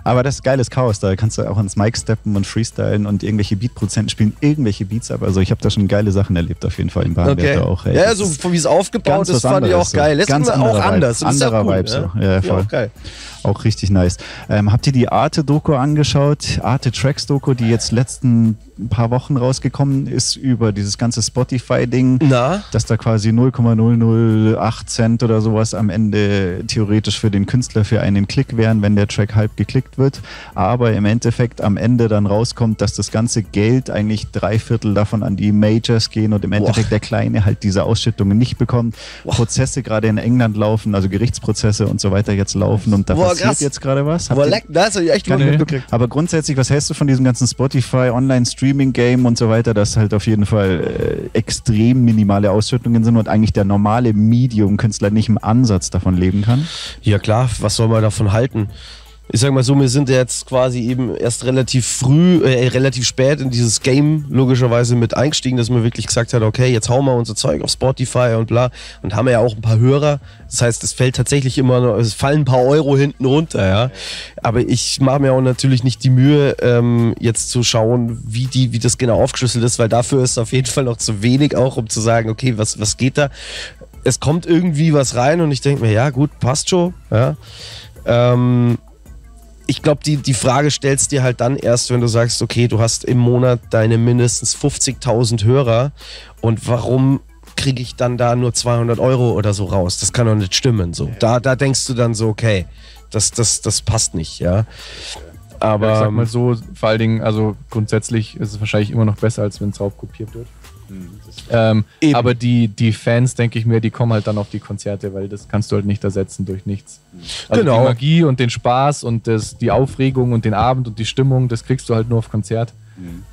Aber das ist geiles Chaos, da kannst du auch ans Mic steppen und freestylen und irgendwelche Beat-Produzenten spielen irgendwelche Beats ab. Also ich habe da schon geile Sachen erlebt auf jeden Fall im Bahnwärter auch. Hey,
ja, so wie es aufgebaut ist, fand ich auch geil. Das ist auch anders. Das
anderer ist cool, Vibe so. Ja, voll. Auch geil. Auch richtig nice. Habt ihr die Arte-Doku angeschaut? Arte-Tracks-Doku, die jetzt letzten paar Wochen rausgekommen ist über dieses ganze Spotify-Ding, dass da quasi 0,008 Cent oder sowas am Ende theoretisch für den Künstler für einen Klick wären, wenn der Track halb geklickt wird. Aber im Endeffekt am Ende dann rauskommt, dass das ganze Geld eigentlich 3/4 davon an die Majors gehen und im Endeffekt der Kleine halt diese Ausschüttungen nicht bekommt. Prozesse gerade in England laufen, also Gerichtsprozesse und so weiter jetzt laufen und da passiert jetzt gerade was.
Das habe ich echt mitgekriegt.
Aber grundsätzlich, was hältst du von diesem ganzen Spotify Online-Streaming-Game und so weiter, dass halt auf jeden Fall extrem minimale Ausschüttungen sind und eigentlich der normale Medium-Künstler nicht im Ansatz davon leben kann?
Ja klar, was soll man davon halten? Ich sag mal so, wir sind jetzt quasi eben erst relativ spät in dieses Game logischerweise mit eingestiegen, dass man wirklich gesagt hat, okay, jetzt hauen wir unser Zeug auf Spotify und bla, und haben ja auch ein paar Hörer. Das heißt, es fällt tatsächlich immer noch, es fallen ein paar Euro hinten runter, ja. Aber ich mache mir auch natürlich nicht die Mühe, jetzt zu schauen, wie das genau aufgeschlüsselt ist, weil dafür ist auf jeden Fall noch zu wenig auch, um zu sagen, okay, was geht da? Es kommt irgendwie was rein und ich denke mir, ja gut, passt schon, ja. Ich glaube, die Frage stellst dir halt dann erst, wenn du sagst, okay, du hast im Monat deine mindestens 50.000 Hörer und warum kriege ich dann da nur 200 Euro oder so raus? Das kann doch nicht stimmen. So. Da denkst du dann so, okay, das passt nicht, ja. Aber
ich sag mal so, vor allen Dingen, also grundsätzlich ist es wahrscheinlich immer noch besser, als wenn es raubkopiert wird. Aber die Fans, denke ich mir, die kommen halt dann auf die Konzerte, weil das kannst du halt nicht ersetzen durch nichts. Also genau. Die Magie und den Spaß und die Aufregung und den Abend und die Stimmung, das kriegst du halt nur auf Konzert.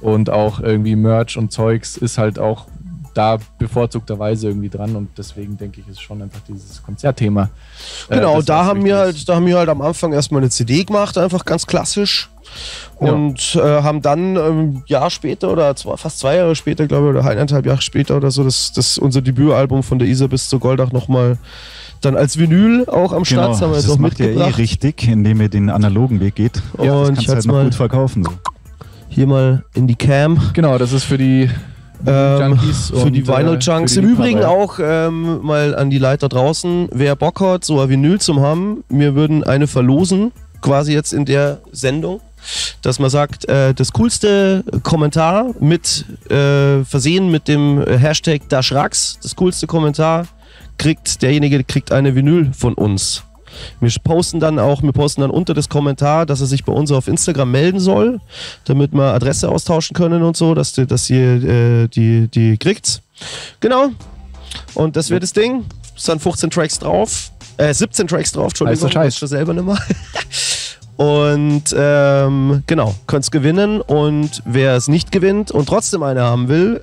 Und auch irgendwie Merch und Zeugs ist halt auch da bevorzugterweise irgendwie dran und deswegen denke ich, ist schon einfach dieses Konzertthema.
Genau, da haben wir halt am Anfang erstmal eine CD gemacht, einfach ganz klassisch. Und haben dann ein Jahr später oder fast 2 Jahre später, glaube ich, oder 1,5 Jahre später oder so, das unser Debütalbum von der Isar bis zur Goldach nochmal dann als Vinyl auch am Start.
Genau, haben wir jetzt auch mitgebracht. Das macht ihr richtig, indem ihr den analogen Weg geht.
Ja, und ich
halt noch gut verkaufen. So.
Hier mal in die Cam.
Genau, das ist für die Junkies
für die Vinyl Junks. Im Übrigen auch mal an die Leiter draußen, wer Bock hat, so ein Vinyl zu haben, wir würden eine verlosen, quasi jetzt in der Sendung, dass man sagt, das coolste Kommentar mit versehen mit dem Hashtag #Daschrax, das coolste Kommentar derjenige kriegt eine Vinyl von uns. Wir posten dann unter das Kommentar, dass er sich bei uns auf Instagram melden soll, damit wir Adresse austauschen können und so, dass ihr die kriegt. Genau. Und das wird das Ding. Es sind 15 Tracks drauf. 17 Tracks drauf, Entschuldigung.
Heißer Scheiß.
Ich selber nicht mehr. Und genau, könnt es gewinnen. Und wer es nicht gewinnt und trotzdem eine haben will,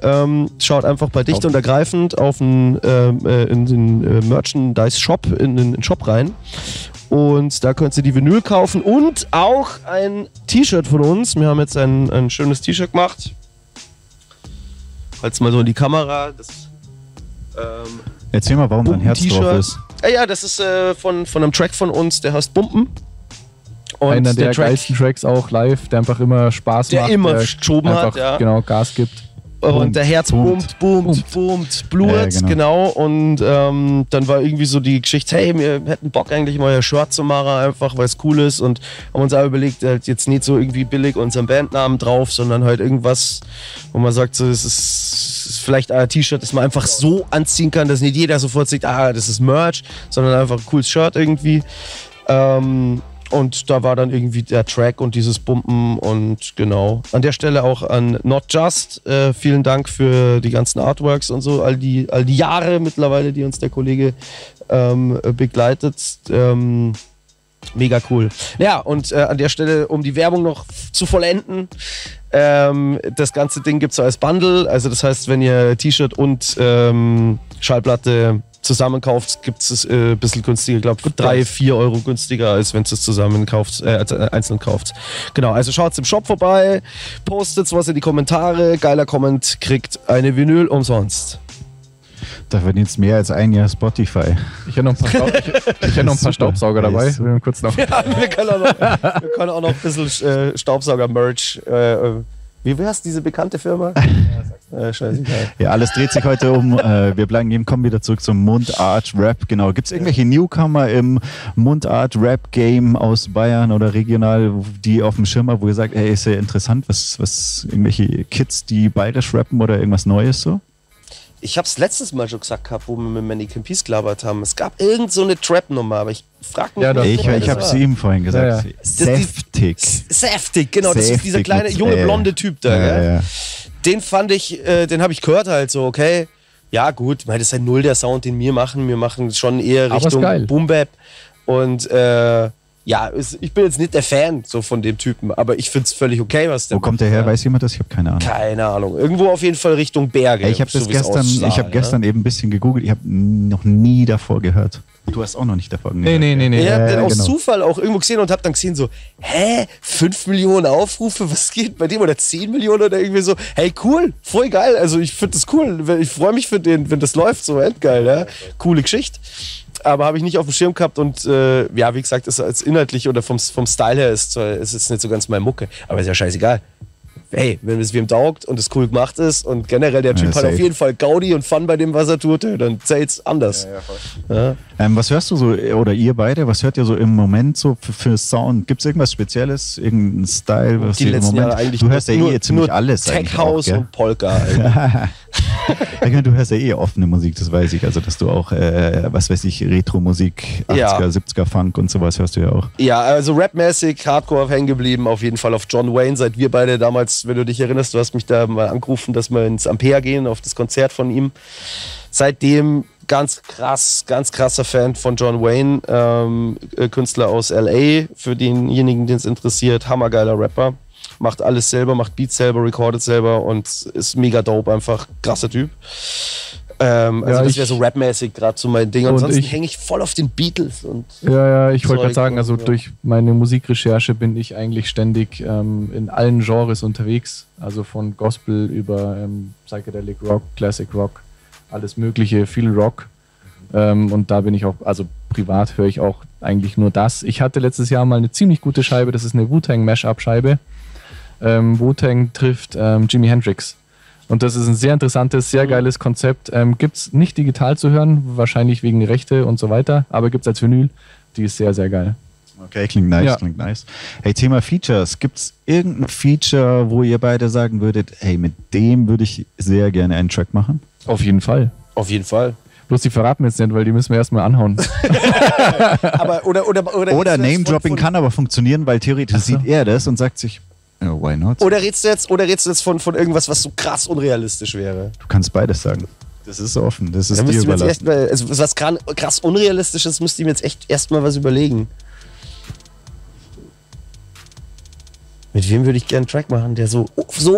schaut einfach bei Dicht und Ergreifend auf in den Merchandise-Shop, in den Shop rein. Und da könnt ihr die Vinyl kaufen und auch ein T-Shirt von uns. Wir haben jetzt ein schönes T-Shirt gemacht. Halt's mal so in die Kamera. Das,
erzähl mal, warum dein Herz drauf ist.
Ja, das ist von einem Track von uns, der heißt Bumpen. Und
einer der geilsten Tracks auch live, der einfach immer Spaß macht.
Der immer geschoben hat, ja.
Genau, Gas gibt.
Und der Herz boomt, blutet, genau. Und dann war irgendwie so die Geschichte, hey, wir hätten Bock eigentlich mal ein Shirt zu machen, einfach weil es cool ist. Und haben uns auch überlegt, halt jetzt nicht so irgendwie billig unseren Bandnamen drauf, sondern halt irgendwas, wo man sagt, so, es ist vielleicht ein T-Shirt, das man einfach so anziehen kann, dass nicht jeder sofort sagt, das ist Merch, sondern einfach ein cooles Shirt irgendwie. Und da war dann irgendwie der Track und dieses Bumpen und genau. An der Stelle auch an Not Just. Vielen Dank für die ganzen Artworks und so, all die Jahre mittlerweile, die uns der Kollege begleitet. Mega cool. Ja, und an der Stelle, um die Werbung noch zu vollenden, das ganze Ding gibt es so als Bundle. Also das heißt, wenn ihr T-Shirt und Schallplatte zusammenkauft, gibt es ein bisschen günstiger, ich glaube 3-4 Euro günstiger, als wenn es zusammen kauft, einzeln kauft. Genau, also schaut im Shop vorbei, postet was in die Kommentare, geiler Comment, kriegt eine Vinyl umsonst.
Da verdient es mehr als ein Jahr Spotify.
Ich hätte noch ein paar Staubsauger dabei. Kurz noch.
Ja, wir können auch noch ein bisschen Staubsauger-Merch. Wie heißt diese bekannte Firma? Scheißegal.
Ja, alles dreht sich heute um. Wir kommen wieder zurück zum Mundart-Rap. Genau. Gibt es irgendwelche Newcomer im Mundart-Rap-Game aus Bayern oder regional, die auf dem Schirm haben, wo ihr sagt, ey, ist ja interessant, was irgendwelche Kids, die bayerisch rappen oder irgendwas Neues so?
Ich habe es letztes Mal schon gesagt gehabt, wo wir mit Mannequin Peace gelabert haben. Es gab irgend so eine Trap-Nummer, aber ich frage mich nicht.
Ich habe es ihm vorhin gesagt. Ja. Säftig.
Säftig, genau. Das ist dieser kleine, junge, blonde Typ da. Ja. Den fand ich, den habe ich gehört halt so, okay. Ja gut, das ist halt null der Sound, den wir machen. Wir machen schon eher Richtung Boom-Bap. Und ja, ich bin jetzt nicht der Fan so von dem Typen, aber ich finde es völlig okay, was der
Wo kommt der her? Weiß jemand das? Ich habe keine Ahnung.
Keine Ahnung. Irgendwo auf jeden Fall Richtung Berge.
Ich habe gestern eben ein bisschen gegoogelt. Ich habe noch nie davor gehört. Du hast auch noch nicht davor gehört.
Nee.
Ich habe den aus Zufall auch irgendwo gesehen und habe dann gesehen so, 5 Millionen Aufrufe, was geht bei dem? Oder 10 Millionen oder irgendwie so. Hey, cool, voll geil. Also ich finde das cool. Ich freue mich für den, wenn das läuft, so endgeil. Ja? Coole Geschichte. Aber habe ich nicht auf dem Schirm gehabt und ja, wie gesagt, ist als inhaltlich oder vom Style her ist es nicht so ganz meine Mucke. Aber ist ja scheißegal. Hey, wenn es wem taugt und es cool gemacht ist und generell der Typ hat auf jeden Fall Gaudi und Fun bei dem, was er tut, dann zählt's anders. Ja.
Was hörst du so, oder ihr beide, was hört ihr so im Moment so für Sound? Gibt es irgendwas Spezielles, irgendeinen Style? Was
die letzten Jahre eigentlich
du hörst ja eh ziemlich alles.
Tech House und Polka.
Du hörst ja eh offene Musik, das weiß ich. Also, dass du auch, was weiß ich, Retro-Musik, 80er, 70er Funk und sowas hörst du ja auch. Ja,
also rapmäßig, Hardcore hängen geblieben, auf jeden Fall auf John Wayne, seit wir beide damals, wenn du dich erinnerst, du hast mich da mal angerufen, dass wir ins Ampere gehen, auf das Konzert von ihm. Seitdem ganz krasser Fan von John Wayne, Künstler aus L.A., für denjenigen, den es interessiert, hammergeiler Rapper. Macht alles selber, macht Beats selber, recordet selber und ist mega dope, einfach krasser Typ. Also das wäre so rapmäßig gerade so mein Ding. Ansonsten hänge ich voll auf den Beatles. Und
ich wollte gerade sagen, also durch meine Musikrecherche bin ich eigentlich ständig in allen Genres unterwegs. Also von Gospel über Psychedelic Rock, Classic Rock, alles mögliche, viel Rock. Und da bin ich auch, also privat höre ich auch eigentlich nur das. Ich hatte letztes Jahr mal eine ziemlich gute Scheibe, das ist eine Wu-Tang Mashup-Scheibe. Wu-Tang trifft Jimi Hendrix. Und das ist ein sehr interessantes, sehr geiles Konzept. Gibt es nicht digital zu hören, wahrscheinlich wegen Rechte und so weiter, aber gibt es als Vinyl. Die ist sehr, sehr geil.
Okay, klingt nice. Hey, Thema Features. Gibt es irgendein Feature, wo ihr beide sagen würdet, hey, mit dem würde ich sehr gerne einen Track machen?
Auf jeden Fall.
Auf jeden Fall.
Bloß die verraten wir jetzt nicht, weil die müssen wir erstmal anhauen.
Aber,
oder Name-Dropping kann aber funktionieren, weil theoretisch sieht er das und sagt sich, why not?
Oder redest du jetzt von irgendwas, was so krass unrealistisch wäre?
Du kannst beides sagen. Das ist offen, das ist
dir
überlassen.
Also was krass Unrealistisches, müsste ich mir jetzt echt erstmal was überlegen. Mit wem würde ich gerne einen Track machen, der so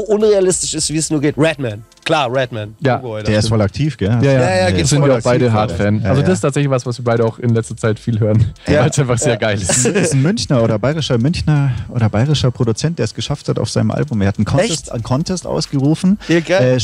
unrealistisch ist, wie es nur geht? Redman. Klar, Redman.
Ja,
der ist voll aktiv, gell?
Ja,
geht
sind wir auch beide Hard-Fan.
Ja,
also das ist tatsächlich was wir beide auch in letzter Zeit viel hören, weil es einfach sehr geil ist.
Das ist ein Münchner oder bayerischer Produzent, der es geschafft hat auf seinem Album. Er hat einen Contest ausgerufen.
Ja, geil.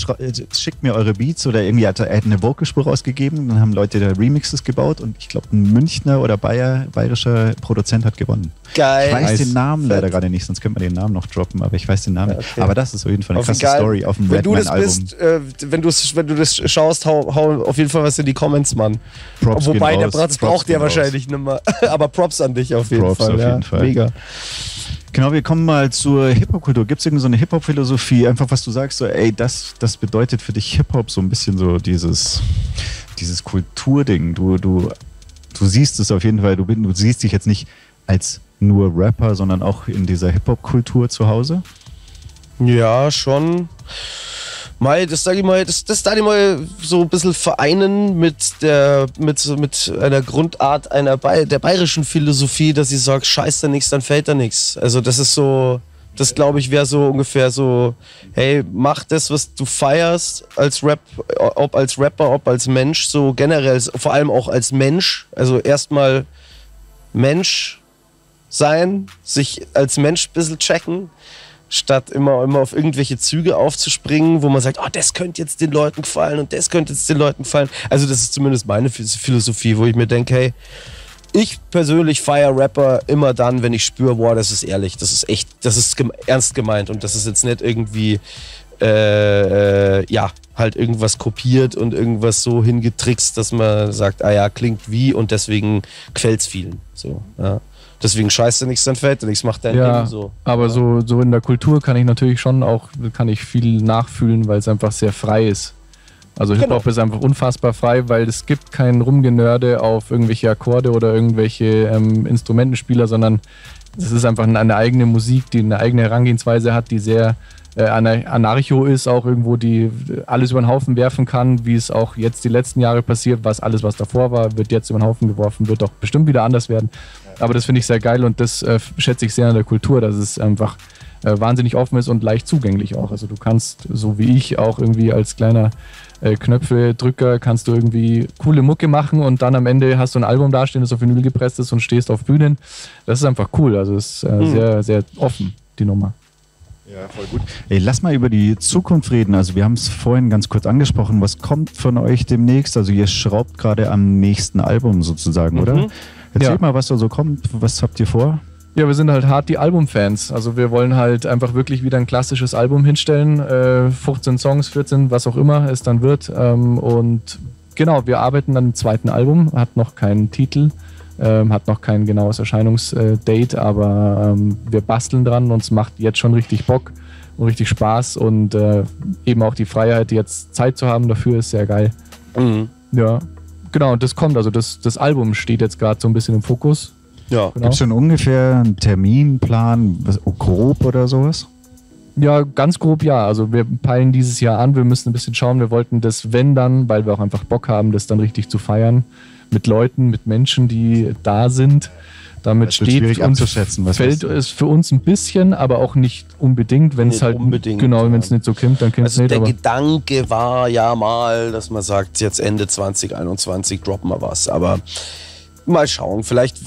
Schickt mir eure Beats oder irgendwie er hat eine Vocalspur rausgegeben. Dann haben Leute da Remixes gebaut und ich glaube, ein Münchner oder bayerischer Produzent hat gewonnen.
Geil.
Ich weiß den Namen leider gerade nicht, sonst könnte man den Namen noch droppen, aber ich weiß den Namen. Okay. Aber das ist auf jeden Fall eine krasse Story auf dem Redman-Album.
Wenn du das schaust, hau auf jeden Fall was in die Comments, Mann.
Props
Wobei, der
Props
braucht der wahrscheinlich nicht mehr. Aber Props an dich auf jeden Fall.
Auf jeden Fall.
Mega.
Genau, wir kommen mal zur Hip-Hop-Kultur. Gibt es irgendeine so eine Hip-Hop-Philosophie? Einfach, was du sagst, so, ey, das bedeutet für dich Hip-Hop so ein bisschen so dieses Kulturding. Du siehst es auf jeden Fall, du siehst dich jetzt nicht als nur Rapper, sondern auch in dieser Hip-Hop-Kultur zu Hause?
Ja, schon. Das darf ich mal so ein bisschen vereinen mit einer Grundart der bayerischen Philosophie, dass ich sage, scheiß da nichts, dann fällt da nichts. Also das ist so, das glaube ich wäre so ungefähr so, hey, mach das, was du feierst als ob als Rapper, ob als Mensch, so generell, vor allem auch als Mensch. Also erstmal Mensch sein, sich als Mensch ein bisschen checken, statt immer auf irgendwelche Züge aufzuspringen, wo man sagt, oh, das könnte jetzt den Leuten gefallen und das könnte jetzt den Leuten gefallen. Also das ist zumindest meine Philosophie, wo ich mir denke, hey, ich persönlich feiere Rapper immer dann, wenn ich spüre, wow, das ist ehrlich, das ist echt, das ist ernst gemeint und das ist jetzt nicht irgendwie halt irgendwas kopiert und irgendwas so hingetrickst, dass man sagt, ah ja, klingt wie und deswegen gefällt's vielen. So, ja. Deswegen scheißt du nichts, dann fällt dir nichts, macht dein Ding so.
Aber so in der Kultur kann ich natürlich schon auch, viel nachfühlen, weil es einfach sehr frei ist. Also Hip-Hop ist einfach unfassbar frei, weil es gibt kein Rumgenörde auf irgendwelche Akkorde oder irgendwelche Instrumentenspieler, sondern es ist einfach eine eigene Musik, die eine eigene Herangehensweise hat, die sehr anarcho ist, auch irgendwo, die alles über den Haufen werfen kann, wie es auch jetzt die letzten Jahre passiert, alles, was davor war, wird jetzt über den Haufen geworfen, wird auch bestimmt wieder anders werden. Aber das finde ich sehr geil und das schätze ich sehr an der Kultur, dass es einfach wahnsinnig offen ist und leicht zugänglich auch. Also du kannst, so wie ich, auch irgendwie als kleiner Knöpfe-Drücker kannst du irgendwie coole Mucke machen und dann am Ende hast du ein Album dastehen, das auf Vinyl gepresst ist und stehst auf Bühnen. Das ist einfach cool. Also es ist sehr, sehr offen, die Nummer.
Ja, voll gut. Ey, lass mal über die Zukunft reden. Also wir haben es vorhin ganz kurz angesprochen. Was kommt von euch demnächst? Also ihr schraubt gerade am nächsten Album sozusagen, oder? Erzählt mal, was da so kommt. Was habt ihr vor?
Ja, wir sind halt hart die Albumfans. Also wir wollen halt einfach wirklich wieder ein klassisches Album hinstellen. 15 Songs, 14, was auch immer es dann wird. Und genau, wir arbeiten an einem zweiten Album. Hat noch keinen Titel. Hat noch kein genaues Erscheinungsdate, aber wir basteln dran und es macht jetzt schon richtig Bock und richtig Spaß und eben auch die Freiheit, jetzt Zeit zu haben dafür, ist sehr geil. Ja, genau, und das kommt, also das Album steht jetzt gerade so ein bisschen im Fokus.
Ja.
Genau. Gibt es schon ungefähr einen Terminplan, grob oder sowas?
Ja, ganz grob ja. Also wir peilen dieses Jahr an, wir müssen ein bisschen schauen, wir wollten das, wenn dann, weil wir auch einfach Bock haben, das dann richtig zu feiern. Mit Leuten, mit Menschen, die da sind. Damit steht uns, fällt es für uns ein bisschen, aber auch nicht unbedingt, wenn es halt
unbedingt,
genau, wenn es nicht so kommt, dann kommt es
also
nicht.
Der Gedanke war ja mal, dass man sagt, jetzt Ende 2021 droppen wir was, aber mal schauen, vielleicht,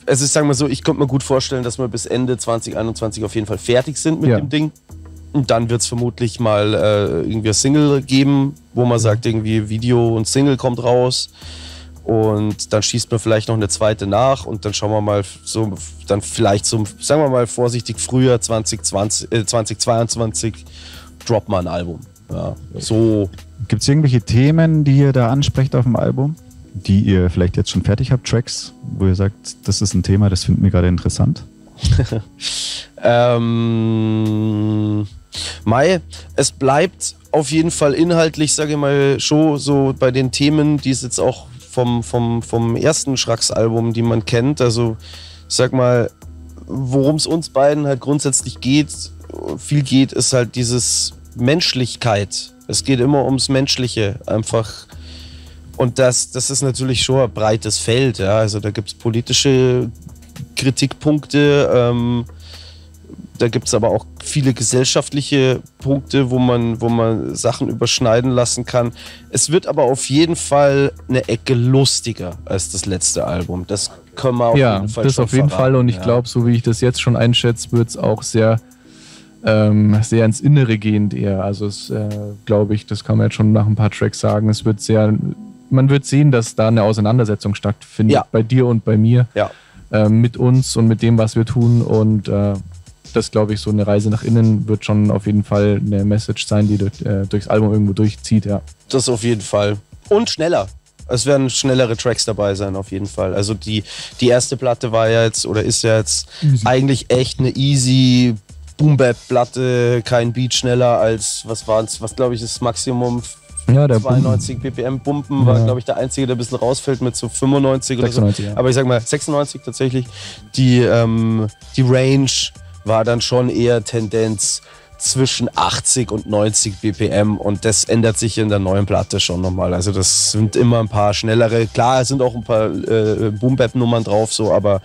also ich sage mal so, ich könnte mir gut vorstellen, dass wir bis Ende 2021 auf jeden Fall fertig sind mit dem Ding. Und dann wird es vermutlich mal irgendwie ein Single geben, wo man sagt, irgendwie Video und Single kommt raus. Und dann schießt man vielleicht noch eine zweite nach und dann schauen wir mal so, dann vielleicht so, sagen wir mal vorsichtig, Frühjahr 2022 droppt man ein Album. Ja, so.
Gibt es irgendwelche Themen, die ihr da ansprecht auf dem Album, die ihr vielleicht jetzt schon fertig habt, Tracks, wo ihr sagt, das ist ein Thema, das finden wir gerade interessant?
Es bleibt auf jeden Fall inhaltlich, sage ich mal, schon so bei den Themen, die es jetzt auch vom ersten Schracks-Album, die man kennt. Also, ich sag mal, worum es uns beiden halt grundsätzlich viel geht, ist halt dieses Menschlichkeit. Es geht immer ums Menschliche einfach. Und das ist natürlich schon ein breites Feld. Ja? Also da gibt es politische Kritikpunkte, da gibt es aber auch viele gesellschaftliche Punkte, wo man Sachen überschneiden lassen kann. Es wird aber auf jeden Fall eine Ecke lustiger als das letzte Album. Das können wir auf jeden Fall
das auf jeden Fall. Und ich glaube, so wie ich das jetzt schon einschätze, wird es auch sehr ins Innere gehend eher. Also es glaube ich, das kann man jetzt schon nach ein paar Tracks sagen. Es wird man wird sehen, dass da eine Auseinandersetzung stattfindet, bei dir und bei mir, mit uns und mit dem, was wir tun. Und das, glaube ich, so eine Reise nach innen wird schon auf jeden Fall eine Message sein, die durchs Album irgendwo durchzieht, ja.
Das auf jeden Fall. Und schneller. Es werden schnellere Tracks dabei sein, auf jeden Fall. Also die erste Platte war ja jetzt, oder ist ja jetzt eigentlich echt eine easy Boom-Bap-Platte, kein Beat schneller als, was glaube ich, ist Maximum 92 BPM Bumpen, war glaube ich der einzige, der ein bisschen rausfällt mit so 95 oder 96, so. Ja. Aber ich sag mal 96 tatsächlich. Die Range war dann schon eher Tendenz zwischen 80 und 90 BPM und das ändert sich in der neuen Platte schon nochmal. Also das sind immer ein paar schnellere, klar, es sind auch ein paar Boom-Bap-Nummern drauf, so, aber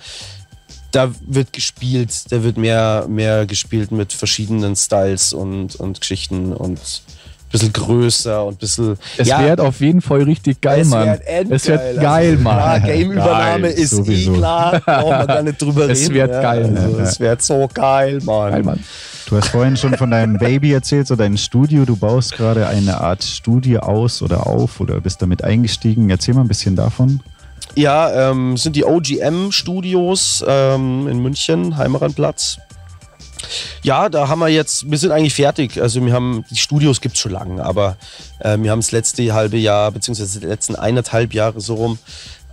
da wird gespielt, da wird mehr gespielt mit verschiedenen Styles und Geschichten und ein bisschen größer und ein bisschen...
Es wird auf jeden Fall richtig geil, Mann. Es wird geil, Mann.
Ja, Game-Übernahme ist sowieso. Klar, brauchen wir gar nicht drüber reden.
Es wird geil.
Also, es wird so geil, Mann.
Geil, Mann.
Du hast vorhin schon von deinem Baby erzählt, so dein Studio. Du baust gerade eine Art Studio aus oder auf oder bist damit eingestiegen. Erzähl mal ein bisschen davon.
Ja, sind die OGM-Studios in München, Heimeranplatz. Ja, da haben wir sind eigentlich fertig. Also die Studios gibt es schon lange, aber wir haben das letzte halbe Jahr, beziehungsweise die letzten 1,5 Jahre so rum,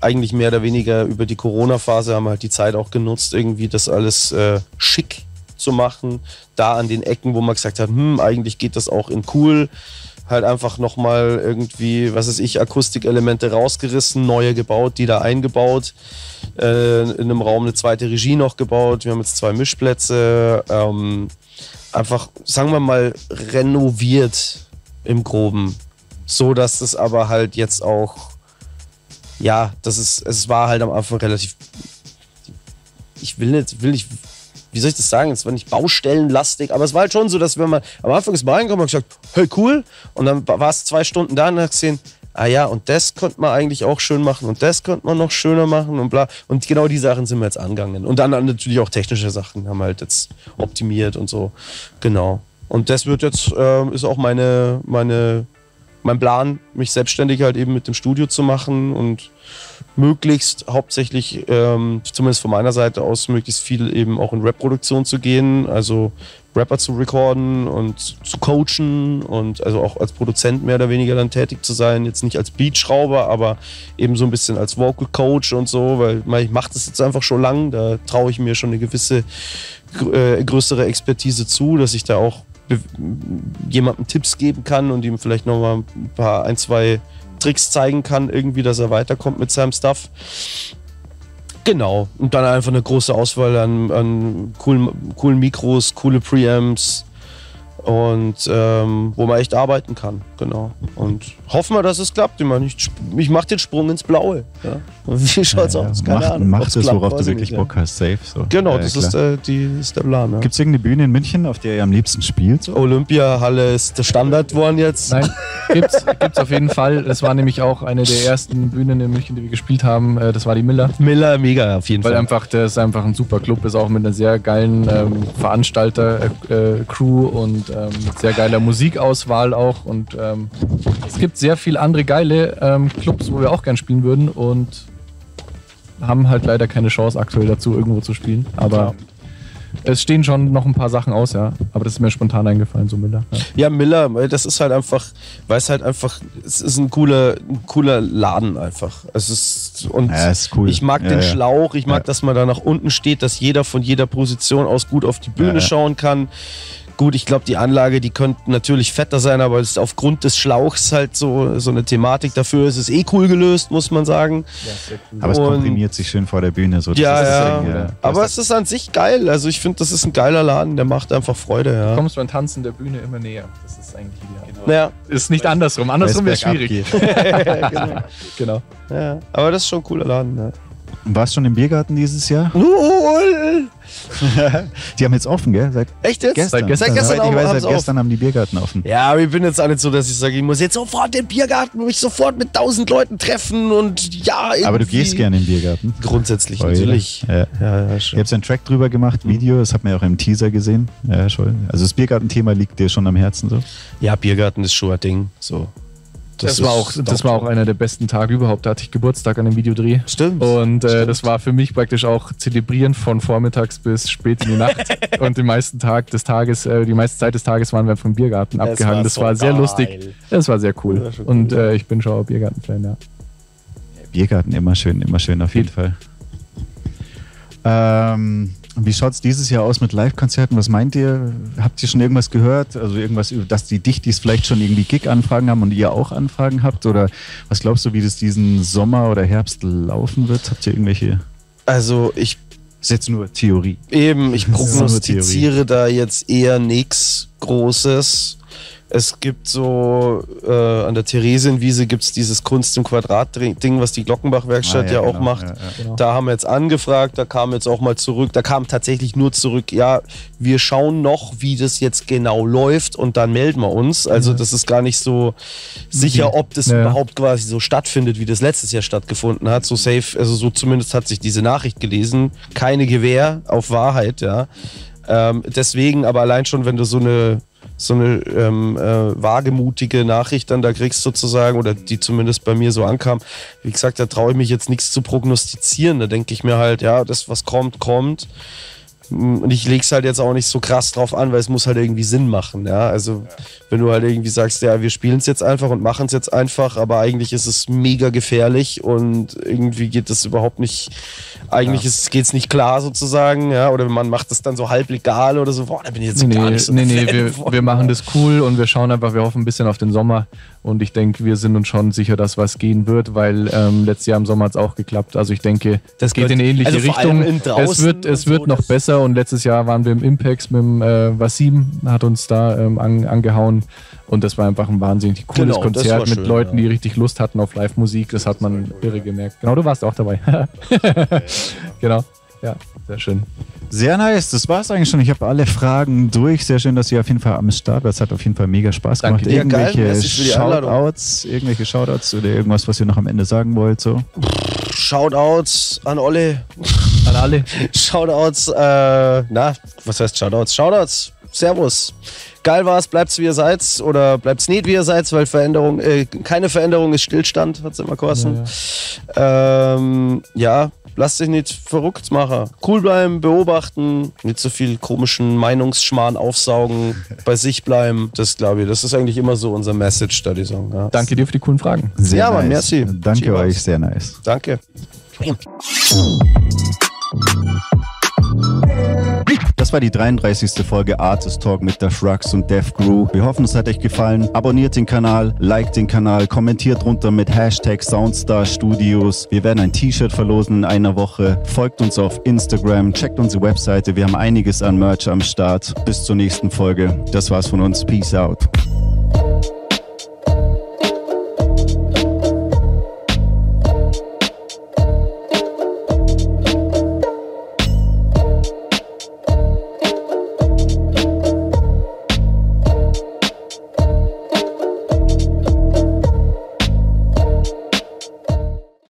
eigentlich mehr oder weniger über die Corona-Phase haben wir halt die Zeit auch genutzt, irgendwie das alles schick zu machen. Da an den Ecken, wo man gesagt hat, eigentlich geht das auch in cool. Halt einfach nochmal irgendwie, Akustikelemente rausgerissen, neue gebaut, die da eingebaut. In einem Raum eine zweite Regie noch gebaut. Wir haben jetzt 2 Mischplätze. Einfach, sagen wir mal, renoviert im Groben. So, dass es aber halt jetzt auch, es war halt am Anfang relativ, wie soll ich das sagen? Es war nicht baustellenlastig, aber es war halt schon so, dass wenn man am Anfang ist mal reingekommen und gesagt, hey, cool. Und dann war es 2 Stunden da und dann hat gesehen, und das könnte man eigentlich auch schön machen und das könnte man noch schöner machen und bla. Und genau die Sachen sind wir jetzt angegangen. Und dann natürlich auch technische Sachen haben wir halt jetzt optimiert und so. Genau. Und das wird jetzt, ist auch mein Plan, mich selbstständig halt eben mit dem Studio zu machen und möglichst hauptsächlich, zumindest von meiner Seite aus, möglichst viel eben auch in Rap-Produktion zu gehen, also Rapper zu recorden und zu coachen und also auch als Produzent mehr oder weniger dann tätig zu sein, jetzt nicht als Beatschrauber, aber eben so ein bisschen als Vocal Coach und so, weil ich mache das jetzt einfach schon lang, da traue ich mir schon eine gewisse größere Expertise zu, dass ich da auch jemandem Tipps geben kann und ihm vielleicht nochmal ein, 2 Tricks zeigen kann, irgendwie, dass er weiterkommt mit seinem Stuff. Genau. Und dann einfach eine große Auswahl an coolen Mikros, coole Preamps und wo man echt arbeiten kann. Genau. Und hoffen wir, dass es klappt. Ich mache den Sprung ins Blaue. Ja. Wie schaut's aus? Keine Ahnung.
Mach das, worauf du wirklich Bock hast. Safe. So.
Genau, das ist der Plan. Ja.
Gibt es irgendeine Bühne in München, auf der ihr am liebsten spielt? So?
Olympiahalle ist der Standard geworden jetzt.
Nein, gibt's auf jeden Fall. Das war nämlich auch eine der ersten Bühnen in München, die wir gespielt haben. Das war die Miller.
Miller, mega auf jeden Fall.
Weil das ist einfach ein super Club, ist auch mit einer sehr geilen Veranstalter-Crew und mit sehr geiler Musikauswahl auch. Und es gibt sehr viele andere geile Clubs, wo wir auch gern spielen würden und haben halt leider keine Chance aktuell dazu, irgendwo zu spielen. Aber Es stehen schon noch ein paar Sachen aus, ja. Aber das ist mir spontan eingefallen, so Miller.
Ja, Miller, das ist halt einfach, weil es halt einfach, es ist ein cooler Laden einfach. Es ist, und
ist cool.
Ich mag den Schlauch, ich mag, dass man da nach unten steht, dass jeder von jeder Position aus gut auf die Bühne schauen kann. Gut, ich glaube, die Anlage, die könnte natürlich fetter sein, aber es ist aufgrund des Schlauchs halt so eine Thematik dafür. Es ist cool gelöst, muss man sagen.
Ja, sehr cool.
Aber es komprimiert sich schön vor der Bühne. So.
Aber es ist an sich geil. Also ich finde, das ist ein geiler Laden, der macht einfach Freude. Ja.
Du kommst beim Tanzen der Bühne immer näher. Das ist eigentlich ideal.
Naja.
Ist nicht andersrum. Andersrum wäre schwierig. Genau.
Ja, aber das ist schon ein cooler Laden. Ja.
Warst du schon im Biergarten dieses Jahr? Die haben jetzt offen, gell?
Echt jetzt?
Seit
gestern
seit gestern haben die Biergarten offen.
Ja, aber ich bin jetzt auch nicht so, dass ich sage, ich muss jetzt sofort im Biergarten, mich sofort mit 1000 Leuten treffen und ja.
Aber du gehst gerne in den Biergarten?
Grundsätzlich natürlich.
Ja, ich habe einen Track drüber gemacht, Video, das hat man ja auch im Teaser gesehen. Ja, schon. Also das Biergarten-Thema liegt dir schon am Herzen so?
Ja, Biergarten ist schon ein Ding. So.
Das war auch einer der besten Tage überhaupt. Da hatte ich Geburtstag an dem Videodreh.
Stimmt.
Und das war für mich praktisch auch Zelebrieren von vormittags bis spät in die Nacht. Und die meiste Zeit des Tages waren wir vom Biergarten abgehangen. Das war sehr lustig. Das war sehr cool. Und ich bin schon Biergarten-Fan, ja.
Biergarten immer schön auf jeden Fall. Wie schaut es dieses Jahr aus mit Live-Konzerten? Was meint ihr? Habt ihr schon irgendwas gehört? Also irgendwas, dass die Dichtis vielleicht schon irgendwie Gig-Anfragen haben und ihr auch Anfragen habt? Oder was glaubst du, wie das diesen Sommer oder Herbst laufen wird? Habt ihr irgendwelche?
Also das
ist jetzt nur Theorie.
Eben, ich prognostiziere da jetzt eher nichts Großes. Es gibt so, an der Theresienwiese gibt es dieses Kunst im Quadrat-Ding, was die Glockenbach-Werkstatt auch macht. Ja, genau. Da haben wir jetzt angefragt, da kam jetzt auch mal zurück, da kam tatsächlich nur zurück, ja, wir schauen noch, wie das jetzt genau läuft und dann melden wir uns. Also das ist gar nicht so sicher, ob das überhaupt quasi so stattfindet, wie das letztes Jahr stattgefunden hat. So safe, also so zumindest hat sich diese Nachricht gelesen. Keine Gewähr auf Wahrheit, ja. Deswegen, aber allein schon, wenn du so eine wagemutige Nachricht dann da kriegst sozusagen, oder die zumindest bei mir so ankam, wie gesagt, da traue ich mich jetzt nichts zu prognostizieren. Da denke ich mir halt, ja, das, was kommt. Und ich lege es halt jetzt auch nicht so krass drauf an, weil es muss halt irgendwie Sinn machen. Ja? Also wenn du halt irgendwie sagst, ja, wir spielen es jetzt einfach und machen es jetzt einfach, aber eigentlich ist es mega gefährlich und irgendwie geht das überhaupt nicht, eigentlich geht es nicht klar sozusagen, ja, oder man macht es dann so halb legal oder so, boah, da bin ich jetzt gar nicht so
wir machen das cool und wir schauen einfach, wir hoffen ein bisschen auf den Sommer und ich denke, wir sind uns schon sicher, dass was gehen wird, weil letztes Jahr im Sommer hat es auch geklappt, also ich denke, das geht in eine ähnliche Richtung, es wird noch besser und letztes Jahr waren wir im Impex mit dem Wasim, hat uns da angehauen und das war einfach ein wahnsinnig cooles Konzert mit Leuten, die richtig Lust hatten auf Live-Musik, das hat man irre gemerkt. Genau, du warst auch dabei. Genau, ja, sehr schön.
Sehr nice, das war's eigentlich schon. Ich habe alle Fragen durch. Sehr schön, dass ihr auf jeden Fall am Start wart. Es hat auf jeden Fall mega Spaß gemacht.
Danke.
Irgendwelche Shoutouts oder irgendwas, was ihr noch am Ende sagen wollt? So?
Shoutouts an alle.
An alle.
Shoutouts, was heißt Shoutouts? Shoutouts, Servus. Geil war's, bleibt's wie ihr seid oder bleibt's nicht wie ihr seid, weil keine Veränderung ist Stillstand, hat's immer geheißen. Ja, lasst dich nicht verrückt machen. Cool bleiben, beobachten, nicht so viel komischen Meinungsschmarrn aufsaugen, bei sich bleiben. Das glaube ich, das ist eigentlich immer so unser Message, da die sagen. Ja.
Danke dir für die coolen Fragen.
Sehr nice.
Mann, merci.
Danke euch, sehr nice.
Danke.
Das war die 33. Folge Artist Talk mit der Shrugs und Dev Crew. Wir hoffen, es hat euch gefallen. Abonniert den Kanal, liked den Kanal, kommentiert drunter mit Hashtag Soundstar Studios. Wir werden ein T-Shirt verlosen in einer Woche. Folgt uns auf Instagram, checkt unsere Webseite. Wir haben einiges an Merch am Start. Bis zur nächsten Folge. Das war's von uns. Peace out.